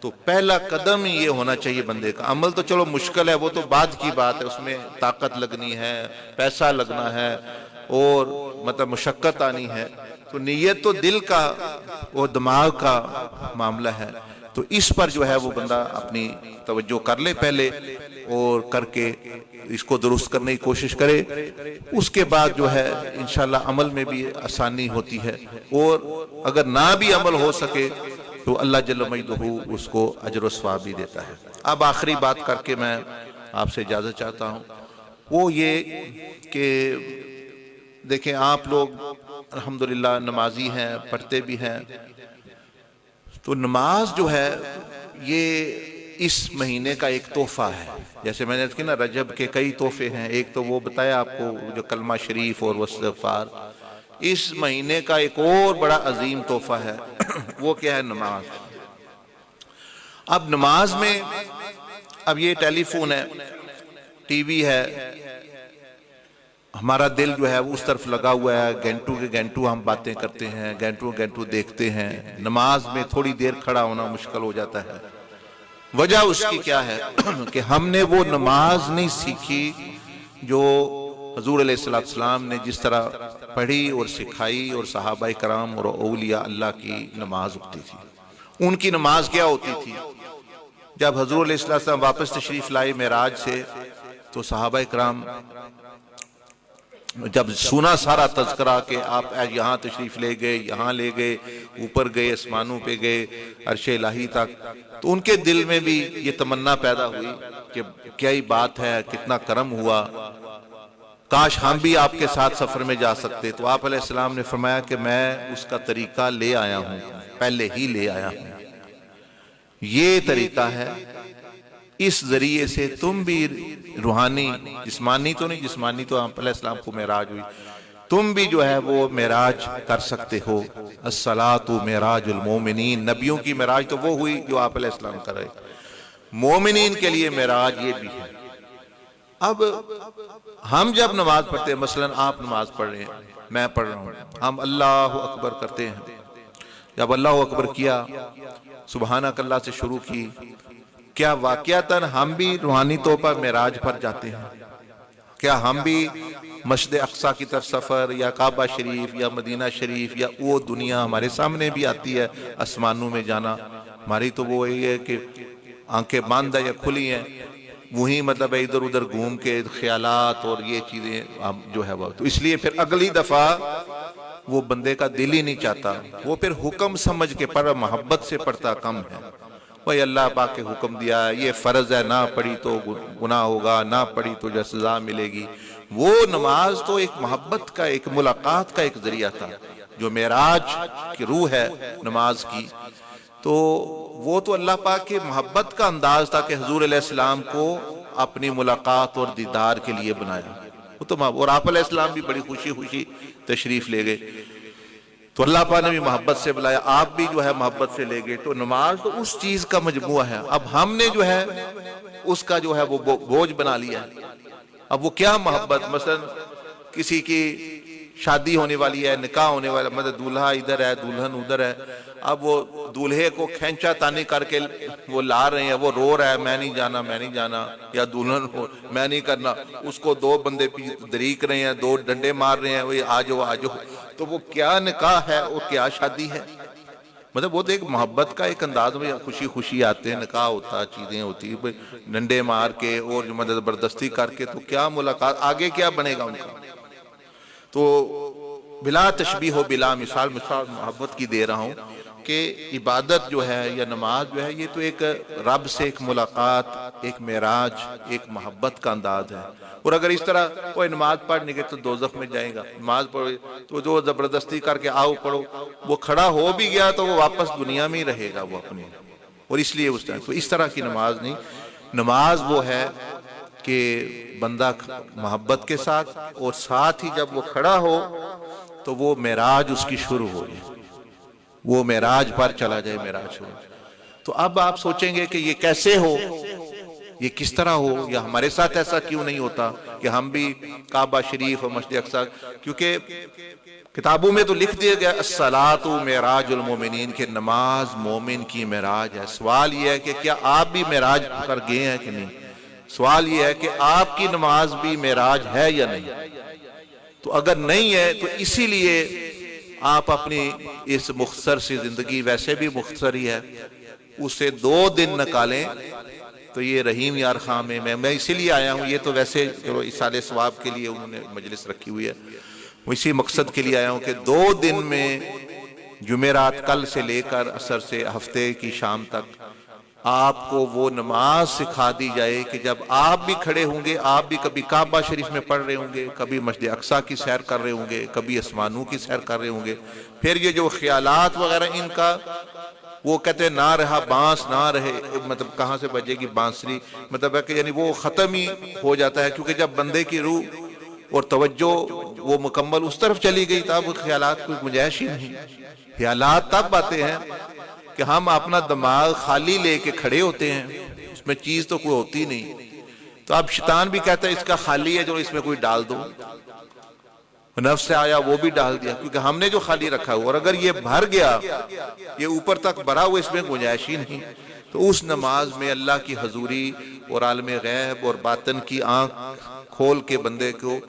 تو پہلا قدم یہ ہونا چاہیے بندے کا، عمل تو چلو مشکل ہے، وہ تو بعد کی بات ہے، اس میں طاقت لگنی ہے، پیسہ لگنا ہے، اور مطلب مشقت آنی ہے۔ تو نیت تو دل کا اور دماغ کا معاملہ ہے، تو اس پر جو ہے وہ بندہ اپنی توجہ کر لے پہلے، اور کر کے اس کو درست کرنے کی کوشش کرے، اس کے بعد جو ہے انشاءاللہ عمل میں بھی آسانی ہوتی ہے، اور اگر نہ بھی عمل ہو سکے تو اللہ جل مجدہ اس کو اجر و ثواب بھی دیتا ہے۔ اب آخری بات کر کے میں آپ سے اجازت چاہتا ہوں، وہ یہ کہ دیکھیں آپ لوگ الحمدللہ نمازی ہیں، پڑھتے بھی ہیں، تو نماز جو ہے یہ اس مہینے کا ایک تحفہ ہے۔ جیسے میں نے کہا نا رجب کے کئی تحفے ہیں، ایک تو وہ بتایا آپ کو جو کلمہ شریف اور استغفار، اس مہینے کا ایک اور بڑا عظیم تحفہ ہے، وہ کیا ہے؟ نماز۔ اب نماز میں اب یہ ٹیلی فون ہے، ٹی وی ہے، ہمارا دل جو ہے وہ اس طرف لگا ہوا ہے، گھنٹوں کے گھنٹوں ہم باتیں کرتے ہیں، گھنٹوں گھنٹوں دیکھتے ہیں، نماز میں تھوڑی دیر کھڑا ہونا مشکل ہو جاتا ہے۔ وجہ اس کی کیا ہے کہ ہم نے وہ نماز نہیں سیکھی جو حضور علیہ السلام نے جس طرح پڑھی اور سکھائی، اور صحابہ کرام اور اولیاء اللہ کی نماز ہوتی تھی۔ ان کی نماز کیا ہوتی تھی؟ جب حضور علیہ السلام واپس تشریف لائے معراج سے، تو صحابہ کرام جب سنا سارا تذکرہ کہ آپ یہاں تشریف لے گئے، یہاں لے گئے، اوپر گئے، آسمانوں پہ گئے، عرش الہی تک، تو ان کے دل میں بھی یہ تمنا پیدا ہوئی کہ کیا ہی بات ہے، کتنا کرم ہوا، کاش ہم بھی آپ کے ساتھ سفر میں جا سکتے۔ تو آپ علیہ السلام نے فرمایا کہ میں اس کا طریقہ لے آیا ہوں، پہلے ہی لے آیا ہوں۔ یہ طریقہ ہے، اس ذریعے سے تم بھی روحانی، جسمانی تو نہیں، جسمانی تو آپ علیہ السلام کو معراج ہوئی، تم بھی جو ہے وہ معراج کر سکتے ہو۔ الصلاۃ معراج المومنین، نبیوں کی معراج تو وہ ہوئی جو آپ علیہ السلام کر رہے، مومنین کے لیے معراج یہ بھی ہے۔ اب ہم جب نماز پڑھتے ہیں، مثلا آپ نماز پڑھ رہے ہیں، میں پڑھ رہا ہوں، ہم اللہ اکبر کرتے ہیں، جب اللہ اکبر کیا، سبحانک اللہ سے شروع کی، کیا واقعتاً ہم بھی روحانی طور پر معراج پر جاتے ہیں؟ کیا ہم بھی مسجد اقصی کی طرف سفر، یا کعبہ شریف، یا مدینہ شریف، یا وہ دنیا ہمارے سامنے بھی آتی ہے آسمانوں میں جانا؟ ہماری تو وہ یہ ہے کہ آنکھیں بند ہے یا کھلی ہیں، وہی مطلب ادھر ادھر گھوم کے خیالات اور یہ چیزیں ہم جو ہے وہ، تو اس لیے پھر اگلی دفعہ وہ بندے کا دل ہی نہیں چاہتا، وہ پھر حکم سمجھ کے پڑھا، محبت سے پڑھتا کم ہے۔ وہی اللہ پاک کے حکم دیا ہے، یہ فرض ہے، نہ پڑھی تو گناہ ہوگا، نہ پڑھی تو جو سزا ملے گی۔ وہ نماز تو ایک محبت کا، ایک ملاقات کا ایک ذریعہ تھا، جو معراج کی روح ہے نماز کی، تو وہ تو اللہ پاک کے محبت کا انداز تھا کہ حضور علیہ السلام کو اپنی ملاقات اور دیدار کے لیے بنایا، وہ تو اور آپ علیہ السلام بھی بڑی خوشی خوشی تشریف لے گئے، تو اللہ پاک نے بھی محبت سے بلایا، آپ بھی جو ہے محبت سے لے گئے۔ تو نماز تو اس چیز کا مجموعہ ہے، اب ہم نے جو ہے اس کا جو ہے وہ بوجھ بنا لیا ہے۔ اب وہ کیا محبت، مثلا کسی کی شادی ہونے والی ہے، نکاح ہونے والا، مطلب دولہا ادھر ہے، دلہن ادھر ہے، اب وہ دولہے کو کھینچا تانی کر کے وہ لا رہے ہیں، وہ رو رہا ہے میں نہیں جانا، میں نہیں جانا، یا دلہن کو میں نہیں کرنا، اس کو دو بندے دریک رہے ہیں، دو ڈنڈے مار رہے ہیں، وہ آجو آجو، تو وہ کیا نکاح ہے اور کیا شادی ہے؟ مطلب وہ تو ایک محبت کا ایک انداز میں خوشی خوشی آتے ہیں، نکاح ہوتا، چیزیں ہوتی، ڈنڈے مار کے اور جو مدد زبردستی کر کے، تو کیا ملاقات، آگے کیا بنے گا ان کا؟ تو بلا تشبیہ و بلا مثال محبت کی دے رہا ہوں کہ عبادت جو ہے یا نماز جو ہے، یہ تو ایک رب سے ایک ملاقات، ایک معراج، ایک محبت کا انداز ہے۔ اور اگر اس طرح کوئی نماز پڑھنے کے تو دوزخ میں جائے گا، نماز پڑھو تو جو زبردستی کر کے آؤ پڑھو، وہ کھڑا ہو بھی گیا تو وہ واپس دنیا میں ہی رہے گا وہ اپنی، اور اس لیے اس طرح، تو اس طرح کی نماز نہیں۔ نماز وہ ہے کہ بندہ محبت کے ساتھ، اور ساتھ ہی جب وہ کھڑا ہو تو وہ معراج اس کی شروع ہو جائے، وہ معراج پر چلا جائے، معراج ہو۔ تو تو اب آپ سوچیں گے کہ یہ کیسے ہو، یہ کس طرح ہو، یا ہمارے ساتھ ایسا کیوں نہیں ہوتا کہ ہم بھی کعبہ شریف اور مسجد اقصی، کیونکہ کتابوں میں تو لکھ دیا گیا الصلاۃ معراج المومنین، کہ نماز مومن کی معراج ہے۔ سوال یہ ہے کہ کیا آپ بھی معراج پر گئے ہیں کہ نہیں؟ سوال یہ ہے کہ آپ کی نماز بھی معراج ہے یا نہیں؟ تو اگر نہیں ہے تو اسی لیے آپ اپنی اس مختصر سی زندگی، ویسے بھی مختصر ہی ہے، اسے 2 دن نکالیں۔ تو یہ رحیم یار خان میں اسی لیے آیا ہوں، یہ تو ویسے ایصال ثواب کے لیے انہوں نے مجلس رکھی ہوئی ہے، اسی مقصد کے لیے آیا ہوں کہ 2 دن میں جمعرات کل سے لے کر عصر سے ہفتے کی شام تک آپ کو وہ نماز سکھا دی جائے کہ جب آپ بھی کھڑے ہوں گے، آپ بھی کبھی کعبہ شریف میں پڑھ رہے ہوں گے، کبھی مسجد اقصی کی سیر کر رہے ہوں گے، کبھی آسمانوں کی سیر کر رہے ہوں گے، پھر یہ جو خیالات وغیرہ ان کا، وہ کہتے ہیں نہ رہا بانس نہ رہے، مطلب کہاں سے بجے گی بانسری، مطلب ہے کہ یعنی وہ ختم ہی ہو جاتا ہے، کیونکہ جب بندے کی روح اور توجہ وہ مکمل اس طرف چلی گئی تب خیالات کوئی گنجائش ہی نہیں۔ خیالات تب آتے ہیں کہ ہم اپنا دماغ خالی لے کے کھڑے ہوتے ہیں، اس میں چیز تو کوئی ہوتی نہیں، تو اب شیطان بھی کہتا ہے اس کا خالی ہے جو اس میں کوئی ڈال دو، نفس سے آیا وہ بھی ڈال دیا، کیونکہ ہم نے جو خالی رکھا ہے، اور اگر یہ بھر گیا، یہ اوپر تک بھرا ہوا، اس میں گنجائش ہی نہیں، تو اس نماز میں اللہ کی حضوری اور عالم غیب اور باطن کی آنکھ کھول کے بندے کو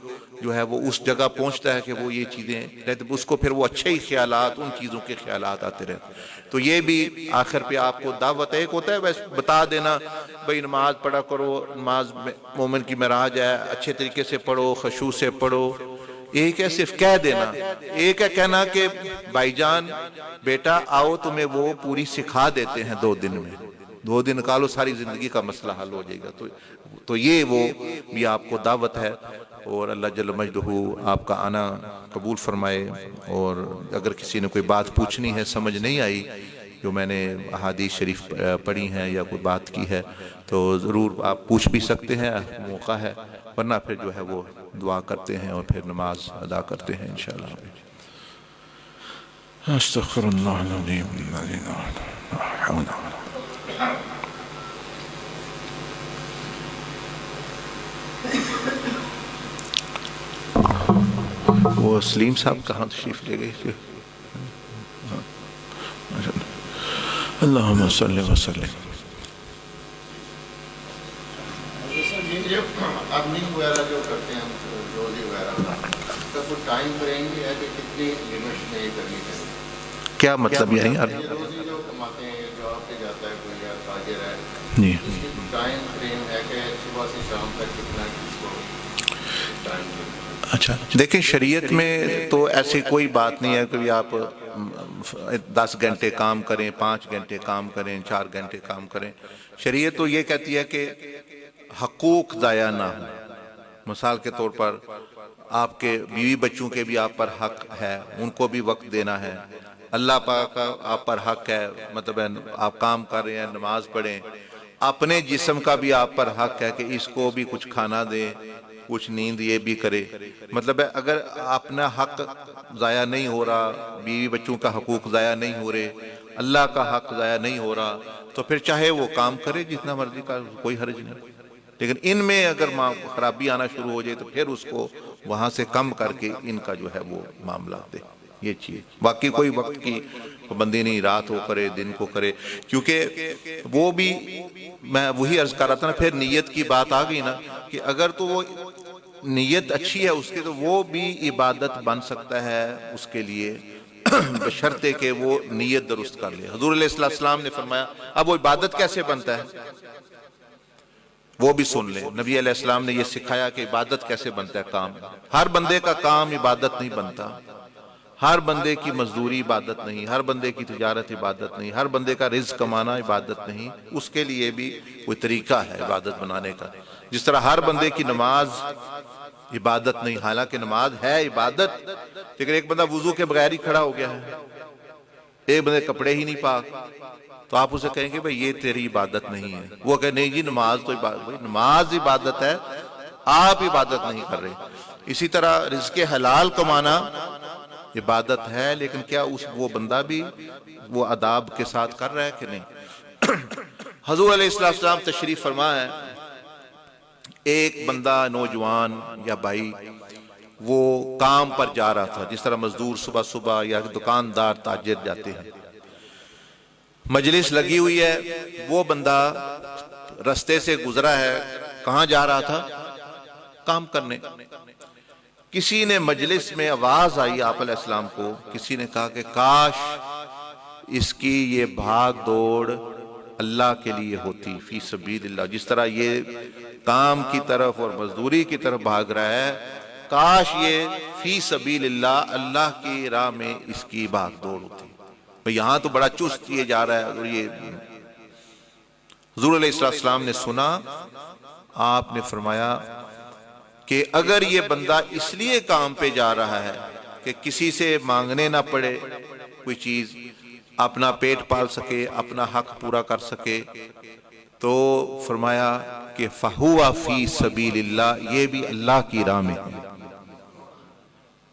جو ہے وہ اس جگہ پہنچتا ہے کہ وہ یہ چیزیں رہتے، اس کو پھر وہ اچھے ہی خیالات، ان چیزوں کے خیالات آتے رہتے۔ تو یہ بھی آخر پہ آپ کو دعوت ایک ہوتا ہے بس بتا دینا بھئی نماز پڑھا کرو، نماز مومن کی معراج ہے، اچھے طریقے سے پڑھو، خشوع سے پڑھو، ایک ہے صرف کہہ دینا، ایک ہے کہنا کہ بھائی جان بیٹا آؤ تمہیں وہ پوری سکھا دیتے ہیں 2 دن میں، 2 دن نکالو ساری زندگی کا مسئلہ حل ہو جائے گا۔ تو یہ وہ بھی آپ کو دعوت ہے، اور اللہ جل مجدہ آپ کا آنا قبول فرمائے۔ اور اگر کسی نے کوئی بات پوچھنی ہے، سمجھ نہیں آئی جو میں نے احادیث شریف پڑھی ہیں یا کوئی بات کی ہے، تو ضرور آپ پوچھ بھی سکتے ہیں، موقع ہے، ورنہ پھر جو ہے وہ دعا کرتے ہیں اور پھر نماز ادا کرتے ہیں انشاءاللہ۔ استغفر اللہ العظیم الذی لا حول ولا قوة۔ وہ سلیم صاحب کہاں تشریف لے گئے؟ اللہم صلی وسلم۔ ارننگ وغیرہ جو کرتے ہیں روزی وغیرہ کا کوئی ٹائم فریم بھی ہے کہ کتنی لمٹس میں یہ کرنی چاہیے؟ کیا مطلب یہ ہے؟ روزی جو کماتے ہیں، جاب پہ جاتا ہے کوئی یا تاجر ہے، جی، اس کی کوئی ٹائم فریم ہے کہ صبح سے شام تک کتنا اس کو ٹائم فریم؟ اچھا دیکھیں شریعت میں تو ایسی کوئی بات نہیں ہے کہ آپ 10 گھنٹے کام کریں، 5 گھنٹے کام کریں، 4 گھنٹے کام کریں۔ شریعت تو یہ کہتی ہے کہ حقوق ضائع نہ ہو۔ مثال کے طور پر آپ کے بیوی بچوں کے بھی آپ پر حق ہے، ان کو بھی وقت دینا ہے، اللہ پاک کا آپ پر حق ہے، مطلب آپ کام کر رہے ہیں نماز پڑھیں، اپنے جسم کا بھی آپ پر حق ہے کہ اس کو بھی کچھ کھانا دیں، کچھ نیند یہ بھی کرے۔ مطلب ہے اگر اپنا حق ضائع نہیں ہو رہا، بیوی بچوں کا حقوق ضائع نہیں ہو رہے، اللہ کا حق ضائع نہیں ہو رہا، تو پھر چاہے وہ کام کرے جتنا مرضی کا، کوئی حرج نہیں۔ لیکن ان میں اگر خرابی آنا شروع ہو جائے تو پھر اس کو وہاں سے کم کر کے ان کا جو ہے وہ معاملہ دے، یہ چیز۔ باقی کوئی وقت کی پابندی نہیں، رات کو کرے دن کو کرے، کیونکہ وہ بھی میں وہی عرض کر رہا تھا نا، پھر نیت کی بات آ گئی نا، کہ اگر تو وہ نیت اچھی ہے اس کی تو وہ بھی عبادت بن سکتا ہے اس کے لیے، بشرطے کہ وہ نیت درست کر لے۔ حضور علیہ السلام نے فرمایا اب وہ عبادت کیسے بنتا ہے وہ بھی سن لیں۔ نبی علیہ السلام نے یہ سکھایا کہ عبادت کیسے بنتا ہے، کام۔ ہر بندے کا کام عبادت نہیں بنتا، ہر بندے کی مزدوری عبادت نہیں، ہر بندے کی تجارت عبادت نہیں، ہر بندے کا رزق کمانا عبادت نہیں، اس کے لیے بھی کوئی طریقہ ہے عبادت بنانے کا۔ جس طرح ہر بندے کی نماز عبادت نہیں، حالانکہ نماز ہے عبادت، لیکن ایک بندہ وضو کے بغیر ہی کھڑا ہو گیا ہے، ایک بندے کپڑے ہی نہیں پاک، تو آپ اسے کہیں گے بھئی یہ تیری عبادت نہیں ہے، وہ کہے نہیں جی نماز تو عبادت، بھئی نماز عبادت ہے، آپ عبادت نہیں کر رہے۔ اسی طرح رزق حلال کمانا عبادت ہے، لیکن کیا وہ بندہ بھی وہ آداب کے ساتھ کر رہا ہے کہ نہیں؟ حضور علیہ السلام تشریف فرما ہے، ایک بندہ نوجوان یا بھائی وہ کام پر جا رہا تھا، جس طرح مزدور صبح صبح یا دکاندار تاجر جاتے ہیں، مجلس لگی ہوئی ہے، وہ بندہ رستے سے گزرا ہے، کہاں جا رہا تھا؟ کام کرنے۔ کسی نے مجلس میں آواز آئی آپ علیہ السلام کو، کسی نے کہا کہ کاش اس کی یہ بھاگ دوڑ اللہ کے لیے ہوتی، فی سبیل اللہ، جس طرح یہ کام کی طرف اور مزدوری کی طرف بھاگ رہا ہے، کاش یہ فی سبیل اللہ، اللہ کی راہ میں اس کی بھاگ دوڑ ہوتی۔ یہاں تو بڑا چست یہ جا رہا ہے، اور یہ حضور علیہ السلام نے سنا، آپ نے فرمایا کہ اگر یہ بندہ اس لیے کام پہ جا رہا ہے کہ کسی سے مانگنے نہ پڑے کوئی چیز، اپنا پیٹ پال سکے، اپنا حق پورا کر سکے، تو فرمایا کہ فَهُوَ فِي سَبِيلِ اللَّهِ، یہ بھی اللہ کی راہ میں۔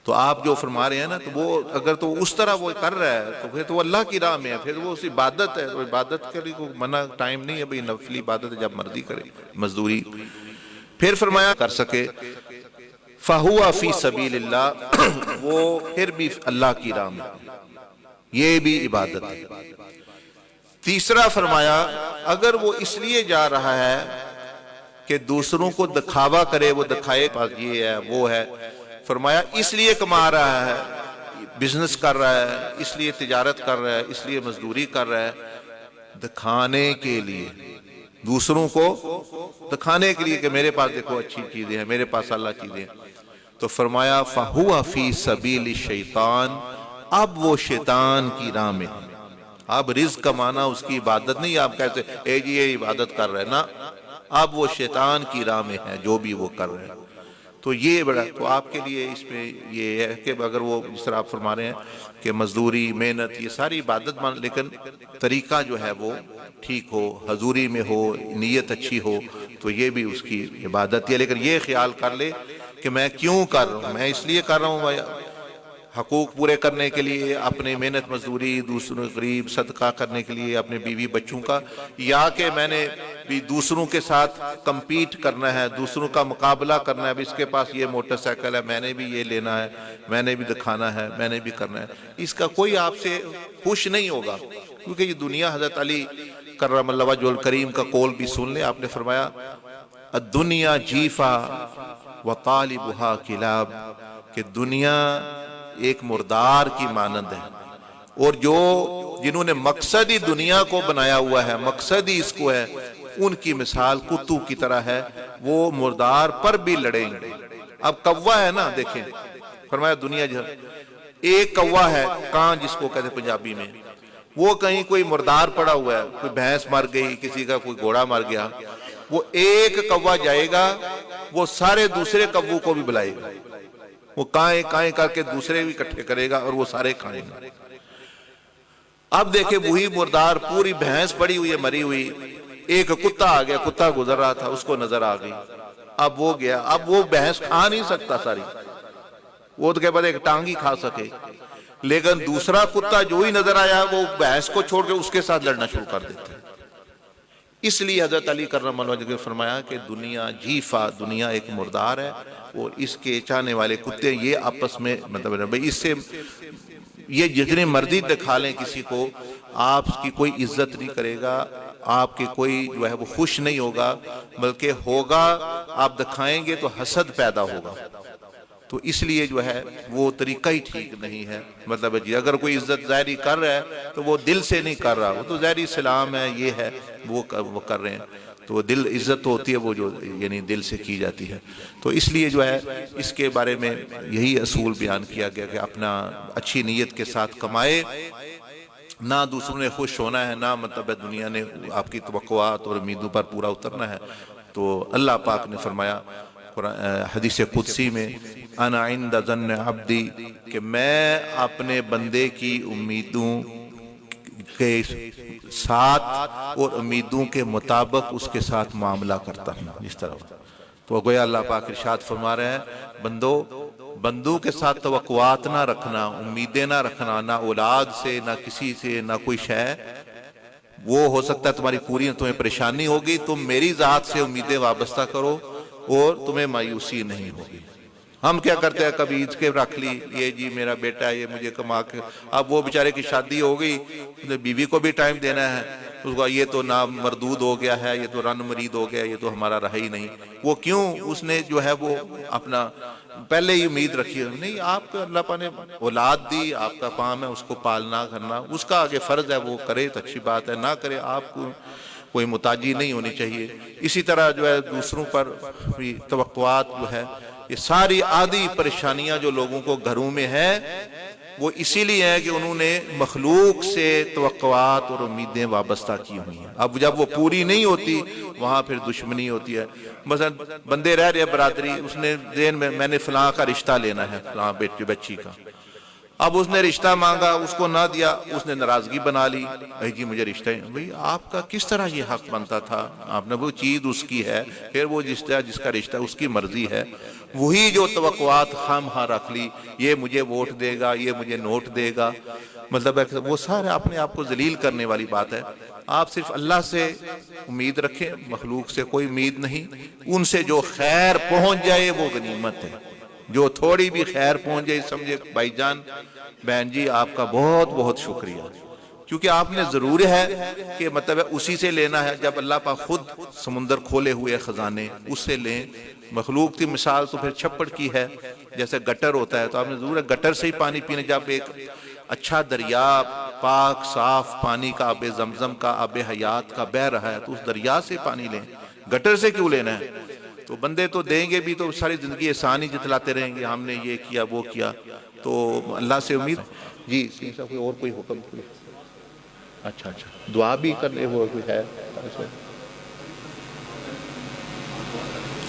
تو آپ جو فرما رہے ہیں نا، تو وہ اگر تو اس طرح وہ کر رہا ہے تو پھر تو وہ اللہ کی راہ میں ہے، پھر وہ اس عبادت ہے، تو عبادت کے لیے کوئی منع ٹائم نہیں ہے، بھئی نفلی عبادت ہے، جب مرضی کرے مزدوری۔ پھر فرمایا کر سکے فَهُوَ فِي سَبِيلِ اللَّهِ، وہ پھر بھی اللہ کی راہ میں، یہ بھی عبادت ہے۔ تیسرا فرمایا اگر وہ اس لیے جا رہا ہے کہ دوسروں کو دکھاوا کرے، وہ دکھائے پاس یہ ہے وہ ہے، فرمایا اس لیے کما رہا ہے، بزنس کر رہا ہے، اس لیے تجارت کر رہا ہے، اس لیے مزدوری کر رہا ہے، دکھانے کے لیے، دوسروں کو دکھانے کے لیے کہ میرے پاس دیکھو اچھی چیزیں ہیں، میرے پاس اللہ چیزیں ہیں، تو فرمایا فَهُوَ فِي سَبِيلِ الشَّيْطَانِ، اب وہ شیطان کی راہ میں۔ اب رزق کمانا اس کی عبادت نہیں، آپ کہتے اے جی یہ عبادت کر رہے ہیں نا، اب وہ شیطان کی راہ میں ہے جو بھی وہ کر رہے ہیں۔ تو یہ بڑا، تو آپ کے لیے اس میں یہ ہے کہ اگر وہ جس طرح آپ فرما رہے ہیں کہ مزدوری، محنت، یہ ساری عبادت مان، لیکن طریقہ جو ہے وہ ٹھیک ہو، حضوری میں ہو، نیت اچھی ہو، تو یہ بھی اس کی عبادت ہے۔ لیکن یہ خیال کر لے کہ میں کیوں کر رہا ہوں، میں اس لیے کر رہا ہوں حقوق پورے کرنے کے لیے، اپنے محنت مزدوری، دوسروں غریب صدقہ کرنے کے لیے، اپنے بیوی بچوں کا، یا کہ میں نے بھی دوسروں کے ساتھ کمپیٹ کرنا ہے، دوسروں کا مقابلہ کرنا ہے، اب اس کے پاس یہ موٹر سائیکل ہے، میں نے بھی یہ لینا ہے، میں نے بھی دکھانا ہے، میں نے بھی کرنا ہے۔ اس کا کوئی آپ سے خوش نہیں ہوگا، کیونکہ یہ دنیا، حضرت علی کرم اللہ وجہ الکریم کا قول بھی سن لیں، آپ نے فرمایا الدنیا جیفا وطالبها کلاب، کہ دنیا ایک مردار کی مانند ہے، اور جو جنہوں نے مقصد ہی دنیا کو بنایا ہوا ہے، مقصد ہی اس کو ہے، ان کی مثال کتوں کی طرح ہے، وہ مردار پر بھی لڑیں گے۔ اب کوا ہے نا، دیکھیں فرمایا دنیا ایک کوا ہے، کان جس کو کہتے پنجابی میں، وہ کہیں کوئی مردار پڑا ہوا ہے، کوئی بھینس مر گئی، کسی کا کوئی گھوڑا مر گیا، وہ ایک کوا جائے گا، وہ سارے دوسرے کووں کو بھی بلائے گا، وہ کائیں کائیں کر کے دوسرے بھی اکٹھے کرے گا اور وہ سارے کھائیں گے۔ اب دیکھیں وہی مردار، پوری بھینس پڑی ہوئی ہے مری ہوئی، ایک کتا آ گیا، کتا گزر رہا تھا، اس کو نظر آ گئی، اب وہ گیا، اب وہ بھینس کھا نہیں سکتا ساری، وہ تو کہ بعد ایک ٹانگ ہی کھا سکے، لیکن دوسرا کتا جو ہی نظر آیا وہ بھینس کو چھوڑ کے اس کے ساتھ لڑنا شروع کر دیتا ہے۔ اس لیے حضرت علی کرم اللہ وجہ نے فرمایا کہ دنیا جیفا، دنیا ایک مردار ہے، اور اس کے چاہنے والے کتے یہ آپس میں مطلب اس سے یہ جتنے مرضی دکھا لیں کسی کو، آپ کی کوئی عزت نہیں کرے گا، آپ کی کوئی جو ہے وہ خوش نہیں ہوگا، بلکہ ہوگا آپ دکھائیں گے تو حسد پیدا ہوگا۔ تو اس لیے جو ہے وہ طریقہ ہی ٹھیک نہیں ہے، مطلب جی اگر کوئی عزت ظاہری کر رہا ہے تو وہ دل سے نہیں کر رہا، وہ تو ظاہری سلام ہے، یہ ہے وہ کر رہے ہیں، تو وہ دل عزت ہوتی ہے وہ جو یعنی دل سے کی جاتی ہے۔ تو اس لیے جو ہے اس کے بارے میں یہی اصول بیان کیا گیا کہ اپنا اچھی نیت کے ساتھ کمائے، نہ دوسروں نے خوش ہونا ہے، نہ مطلب دنیا نے آپ کی توقعات اور امیدوں پر پورا اترنا ہے۔ تو اللہ پاک نے فرمایا حدیث قدسی میں انا عند ظن عبدی، کہ میں اپنے بندے کی امیدوں کے ساتھ اور امیدوں کے مطابق اس کے ساتھ معاملہ کرتا ہوں، اس طرح۔ تو گویا اللہ پاک ارشاد فرما رہے ہیں بندوں کے ساتھ توقعات نہ رکھنا، امیدیں نہ رکھنا، نہ اولاد سے، نہ کسی سے، نہ کوئی شے، وہ ہو سکتا ہے تمہاری پوری تمہیں پریشانی ہوگی، تم میری ذات سے امیدیں وابستہ کرو اور تمہیں مایوسی نہیں ہوگی۔ ہم کیا کرتے ہیں، کبھی عید کے رکھ لی، یہ جی میرا بیٹا ہے، یہ مجھے کما کے، اب وہ بیچارے کی شادی ہو گئی، بیوی کو بھی ٹائم دینا ہے، تو اس کو یہ تو نا مردود ہو گیا ہے، یہ تو رن مرید ہو گیا، یہ تو ہمارا رہا ہی نہیں۔ وہ کیوں؟ اس نے جو ہے وہ اپنا پہلے ہی امید رکھی ہے، نہیں آپ کو اللہ پاک نے اولاد دی، آپ کا کام ہے اس کو پالنا کرنا، اس کا آگے فرض ہے، وہ کرے تو اچھی بات ہے، نہ کرے آپ کو کوئی محتاجی نہیں ہونی چاہیے۔ اسی طرح جو ہے دوسروں پر بھی توقعات جو ہے، یہ ساری آدھی پریشانیاں جو لوگوں کو گھروں میں ہے، وہ اسی لیے ہے کہ انہوں نے مخلوق سے توقعات اور امیدیں وابستہ کی ہوئی ہیں۔ اب جب وہ پوری نہیں ہوتی، وہاں پھر دشمنی ہوتی ہے۔ مثلا بندے رہ رہے برادری، اس نے ذہن میں نے فلاں کا رشتہ لینا ہے، فلاں بیٹی بچی کا، اب اس نے رشتہ مانگا، اس کو نہ دیا، اس نے ناراضگی بنا لی، بھائی جی مجھے رشتہ ہی، بھائی آپ کا کس طرح یہ حق بنتا تھا؟ آپ نے وہ چیز اس کی ہے، پھر وہ جس کا رشتہ اس کی مرضی ہے، وہی جو توقعات ہم رکھ لی، یہ مجھے ووٹ دے گا، یہ مجھے نوٹ دے گا، مطلب ہے وہ سارے اپنے آپ کو ذلیل کرنے والی بات ہے۔ آپ صرف اللہ سے امید رکھیں، مخلوق سے کوئی امید نہیں۔ ان سے جو خیر پہنچ جائے وہ غنیمت ہے، جو تھوڑی بھی خیر پہنچ جائے، سمجھے بھائی جان بہن جی آپ کا بہت بہت شکریہ، کیونکہ آپ نے ضرور ہے کہ مطلب اسی سے لینا ہے۔ جب اللہ پاک خود سمندر کھولے ہوئے خزانے اس سے لیں، مخلوق کی مثال تو پھر چھپڑ کی ہے، جیسے گٹر ہوتا ہے تو آپ نے ضرور ہے گٹر سے ہی پانی پینے۔ جب ایک اچھا دریا پاک صاف پانی کا، آب زمزم کا، آب حیات کا بہ رہا ہے، تو اس دریا سے پانی لیں، گٹر سے کیوں لینا ہے؟ تو بندے تو دیں گے بھی تو ساری زندگی احسان ہی جتلاتے رہیں گے، ہم نے یہ کیا وہ کیا۔ تو اللہ سے امید، جی کوئی اور کوئی حکم؟ اچھا دعا بھی کرنے وہ کوئی ہے؟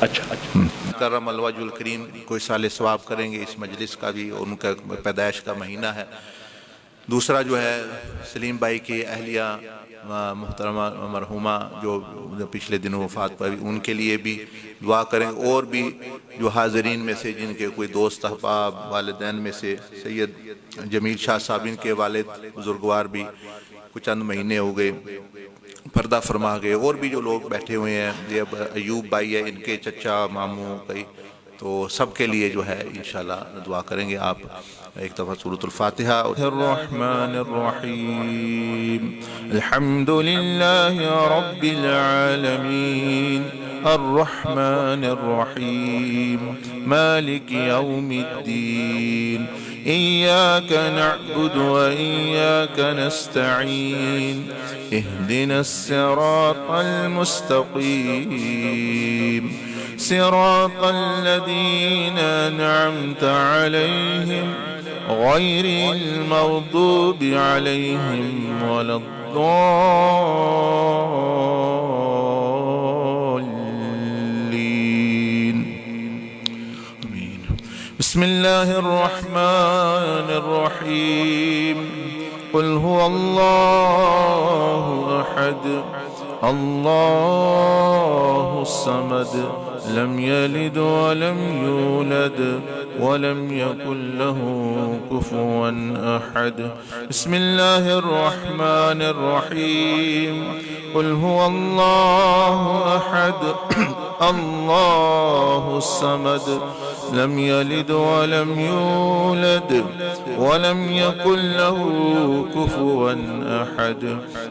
اچھا کرم الوجہ الکریم، کوئی سال ثواب کریں گے اس مجلس کا بھی، ان کا پیدائش کا مہینہ ہے۔ دوسرا جو ہے سلیم بھائی کی اہلیہ محترمہ مرحومہ جو پچھلے دنوں وفات پائی، ان کے لیے بھی دعا کریں، اور بھی جو حاضرین میں سے جن کے کوئی دوست احباب، والدین میں سے سید جمیل شاہ صاحب، ان کے والد بزرگوار بھی کچھ چند مہینے ہو گئے پردہ فرما گئے، اور بھی جو لوگ بیٹھے ہوئے ہیں، یہ ایوب بھائی ہے، ان کے چچا ماموں کئی، تو سب کے لیے جو ہے انشاءاللہ دعا کریں گے۔ آپ ایک دفعہ سورۃ الفاتحہ۔ الرحمن الرحیم الحمد للہ رب العالمین الرحمن الرحیم مالک یوم الدین إياك نعبد وإياك نستعين اهدنا الصراط المستقيم صراط الذين أنعمت عليهم غير المغضوب عليهم ولا الضالين آمين۔ بسم الله الرحمن الرحيم قل هو الله أحد الله الصمد لم يلد ولم يولد ولم يكن له كفوا أحد۔ بسم الله الرحمن الرحيم قل هو الله أحد الله الصمد لم يلد ولم يولد ولم يكن له كفوا أحد۔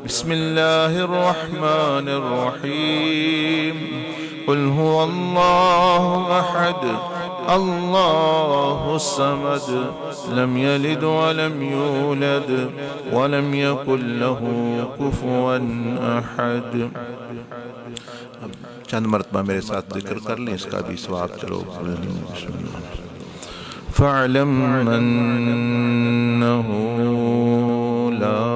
بسم الله الرحمن الرحيم قل هو الله أحد الله الصمد لم يلد ولم يولد ولم يكن له كفوا أحد۔ چند مرتبہ میرے ساتھ ذکر کر لیں، اس کا بھی ثواب۔ چلو فاعلم أنه لا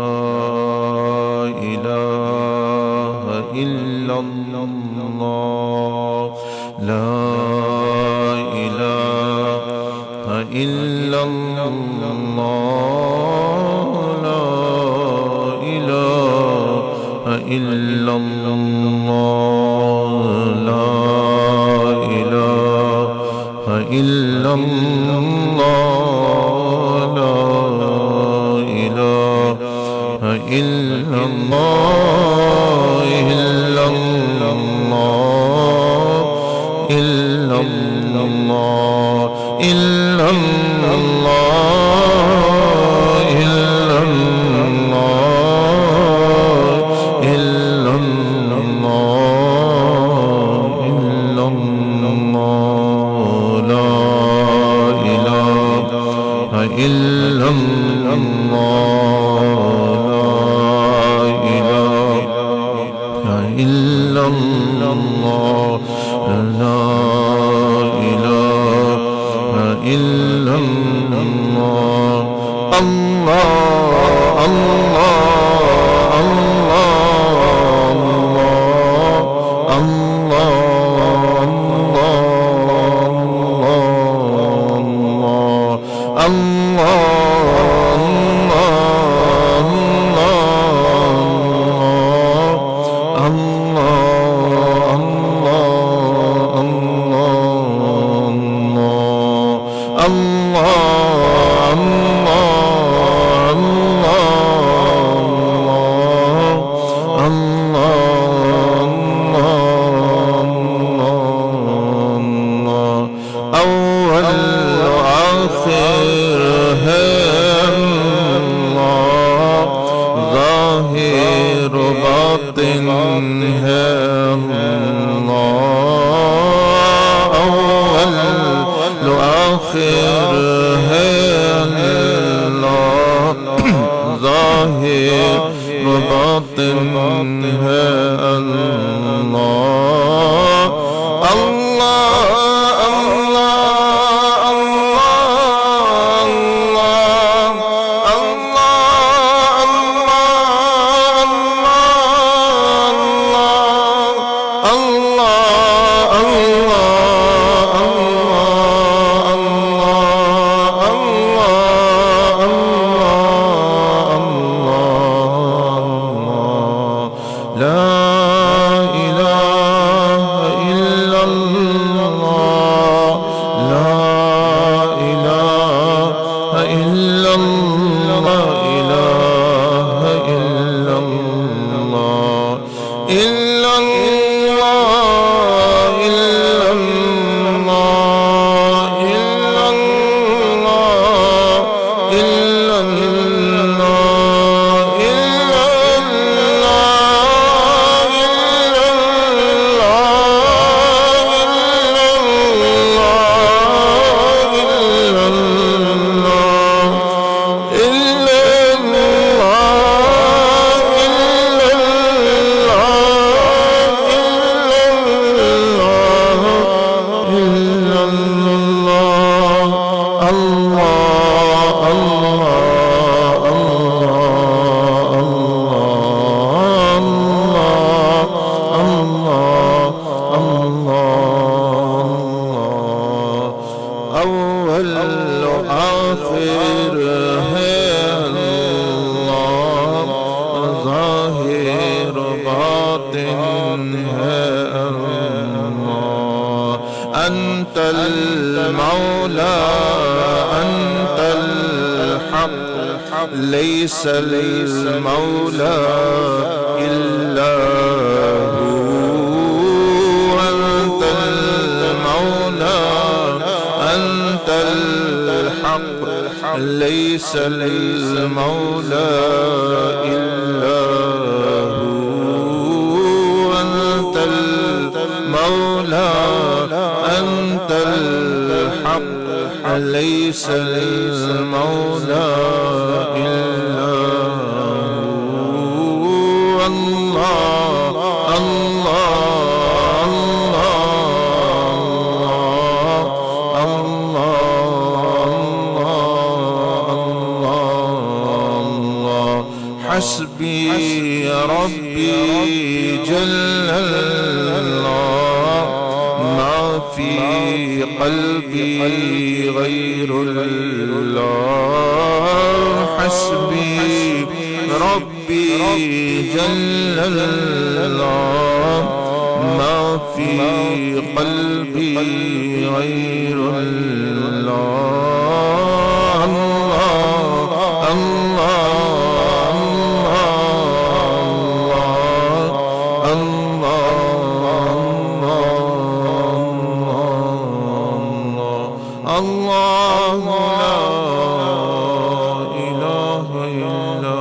إله إلا الله لا إله إلا الله لا إله إلا الله لا إله إلا الله لا إله إلا الله إلا الله لا إله إلا الله الله الله الله الله ليس المولى إلا هو أنت المولى أنت الحق ليس المولى إلا هو أنت المولى أنت الحق ليس المولى إلا هو الله الله الله الله حسبي ربي جل الله ما في قلبي غير الله حسبي ربي جل الله ما في قلبي غير الله الله لا إله إلا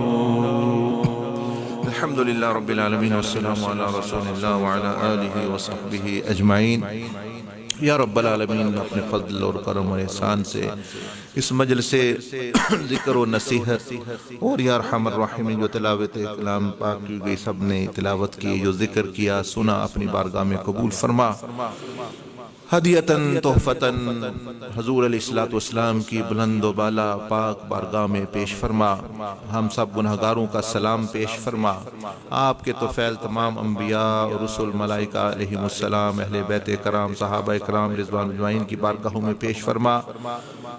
هو. الحمد لله رب العالمين والسلام على رسول الله وعلى آله وصحبه أجمعين. یا رب العالمین اپنے فضل اور کرم اور احسان سے اس مجلس ذکر و نصیحت اور یا ارحم الراحمین جو تلاوت کلام پاک کی گئی سب نے تلاوت کی، جو ذکر کیا سنا، اپنی بارگاہ میں قبول فرما، ہدیتاً تحفتاً حضور علیہ الصلوۃ والسلام کی بلند و بالا پاک بارگاہ میں پیش فرما، ہم سب گناہگاروں کا سلام پیش فرما، آپ کے طفیل تمام انبیاء اور رسل ملائکہ علیہم السلام، اہل بیت کرام، صحابہ کرام رضوان اجمعین کی بارگاہوں میں پیش فرما،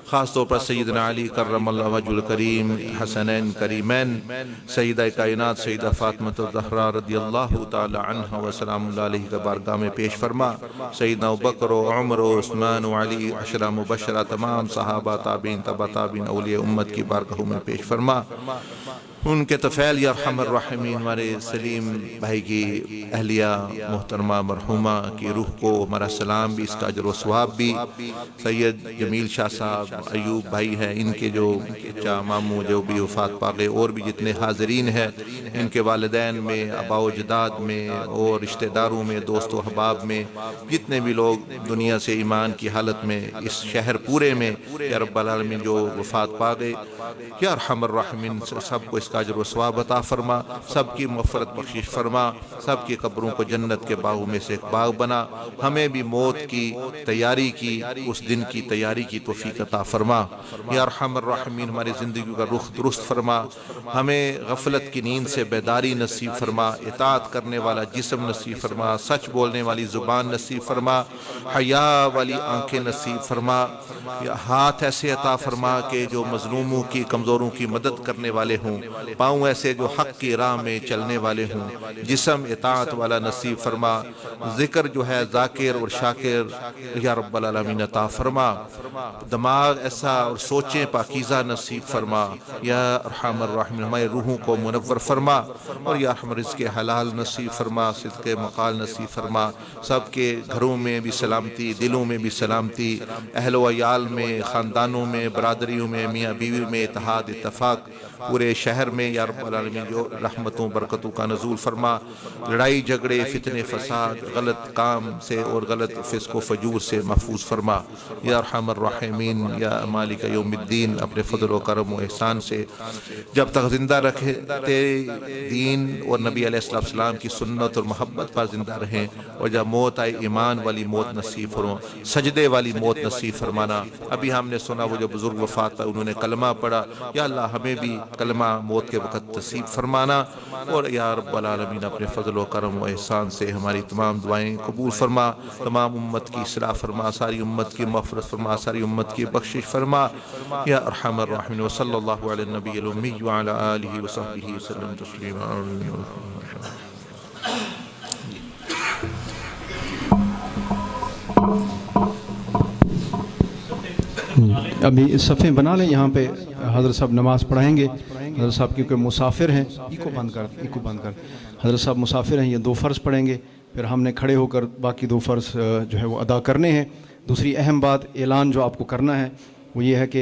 خاص طور پر سیدنا علی کرم اللہ وجہ الکریم، حسنین کریمین، سیدہ کائنات سیدہ فاطمہ الزہرا رضی اللہ تعالی عنہ و سلام اللہ علیہ کی بارگاہ میں پیش فرما، سیدنا ابوبکر و عمر و عثمان و علی عشرہ مبشرہ تمام صحابہ تابعین تبع تابعین اولیاء امت کی بارگاہوں میں پیش فرما، ان کے طفیل یا ارحم الراحمین ہمارے سلیم بھائی کی اہلیہ محترمہ مرحومہ کی روح کو ہمارا سلام بھی، اس کا اجر و ثواب بھی، سید جمیل شاہ صاحب ایوب بھائی ہیں، ان کے جو چچا ماموں جو بھی وفات پا گئے، اور بھی جتنے حاضرین ہیں، ان کے والدین میں، آباء و اجداد میں، اور رشتہ داروں میں، دوست و احباب میں، جتنے بھی لوگ دنیا سے ایمان کی حالت میں اس شہر پورے میں یا رب العالمین جو وفات پا گئے، یا ارحم الراحمین سب کو اس کا اجر و ثواب عطا فرما، سب کی مغفرت بخشش فرما، سب کی قبروں کو جنت کے باغوں میں سے ایک باغ بنا، ہمیں بھی موت کی تیاری کی، اس دن کی تیاری کی توفیق عطا فرما، یا ارحم الراحمین ہماری زندگی کا رخ درست فرما، ہمیں غفلت کی نیند سے بیداری نصیب فرما، اطاعت کرنے والا جسم نصیب فرما، سچ بولنے والی زبان نصیب فرما، حیا والی آنکھیں نصیب فرما، ہاتھ ایسے عطا فرما کہ جو مظلوموں کی کمزوروں کی مدد کرنے والے ہوں، پاؤں ایسے جو حق کی راہ میں چلنے والے ہوں، جسم اطاعت والا نصیب فرما، ذکر جو ہے ذاکر اور شاکر یا رب العالمین عطا فرما، دماغ ایسا اور سوچیں پاکیزہ نصیب فرما، یا ارحم الراحمین ہماری روحوں کو منور فرما، اور یا ارحم رزق حلال نصیب فرما، صدق مقال نصیب فرما، سب کے گھروں میں بھی سلامتی، دلوں میں بھی سلامتی، اہل و عیال میں، خاندانوں میں، برادریوں میں، میاں بیوی میں اتحاد اتفاق، پورے شہر میں یا رب العالمین جو رحمتوں برکتوں کا نزول فرما، لڑائی جھگڑے فتنے فساد غلط کام سے اور غلط فسق و فجور سے محفوظ فرما، یا ارحم الراحمین یا مالک یوم الدین اپنے فضل و کرم و احسان سے جب تک زندہ رکھے تیرے دین اور نبی علیہ السلام کی سنت اور محبت پر زندہ رہیں، اور جب موت آئے ایمان والی موت نصیب فرما، سجدے والی موت نصیب فرمانا۔ ابھی ہم نے سنا وہ جو بزرگ وفات پا انہوں نے کلمہ پڑھا، یا اللہ ہمیں بھی کلمہ موت کے وقت نصیب فرمانا، اور یا رب العالمین اپنے فضل و کرم و احسان سے ہماری تمام دعائیں قبول فرما، تمام امت کی اصلاح فرما، ساری امت کی مغفرت فرما، ساری امت کی بخشش فرما، یا ارحم الراحمین، وصلی اللہ علی النبی الامی وعلی آلہ وصحبہ وسلم تسلیما۔ ابھی صفیں بنا لیں، یہاں پہ حضرت صاحب نماز پڑھائیں گے۔ حضرت صاحب کیونکہ مسافر ہیں، ایکو بند کر حضرت صاحب مسافر ہیں، یہ 2 فرض پڑھیں گے، پھر ہم نے کھڑے ہو کر باقی 2 فرض جو ہے وہ ادا کرنے ہیں۔ دوسری اہم بات اعلان جو آپ کو کرنا ہے وہ یہ ہے کہ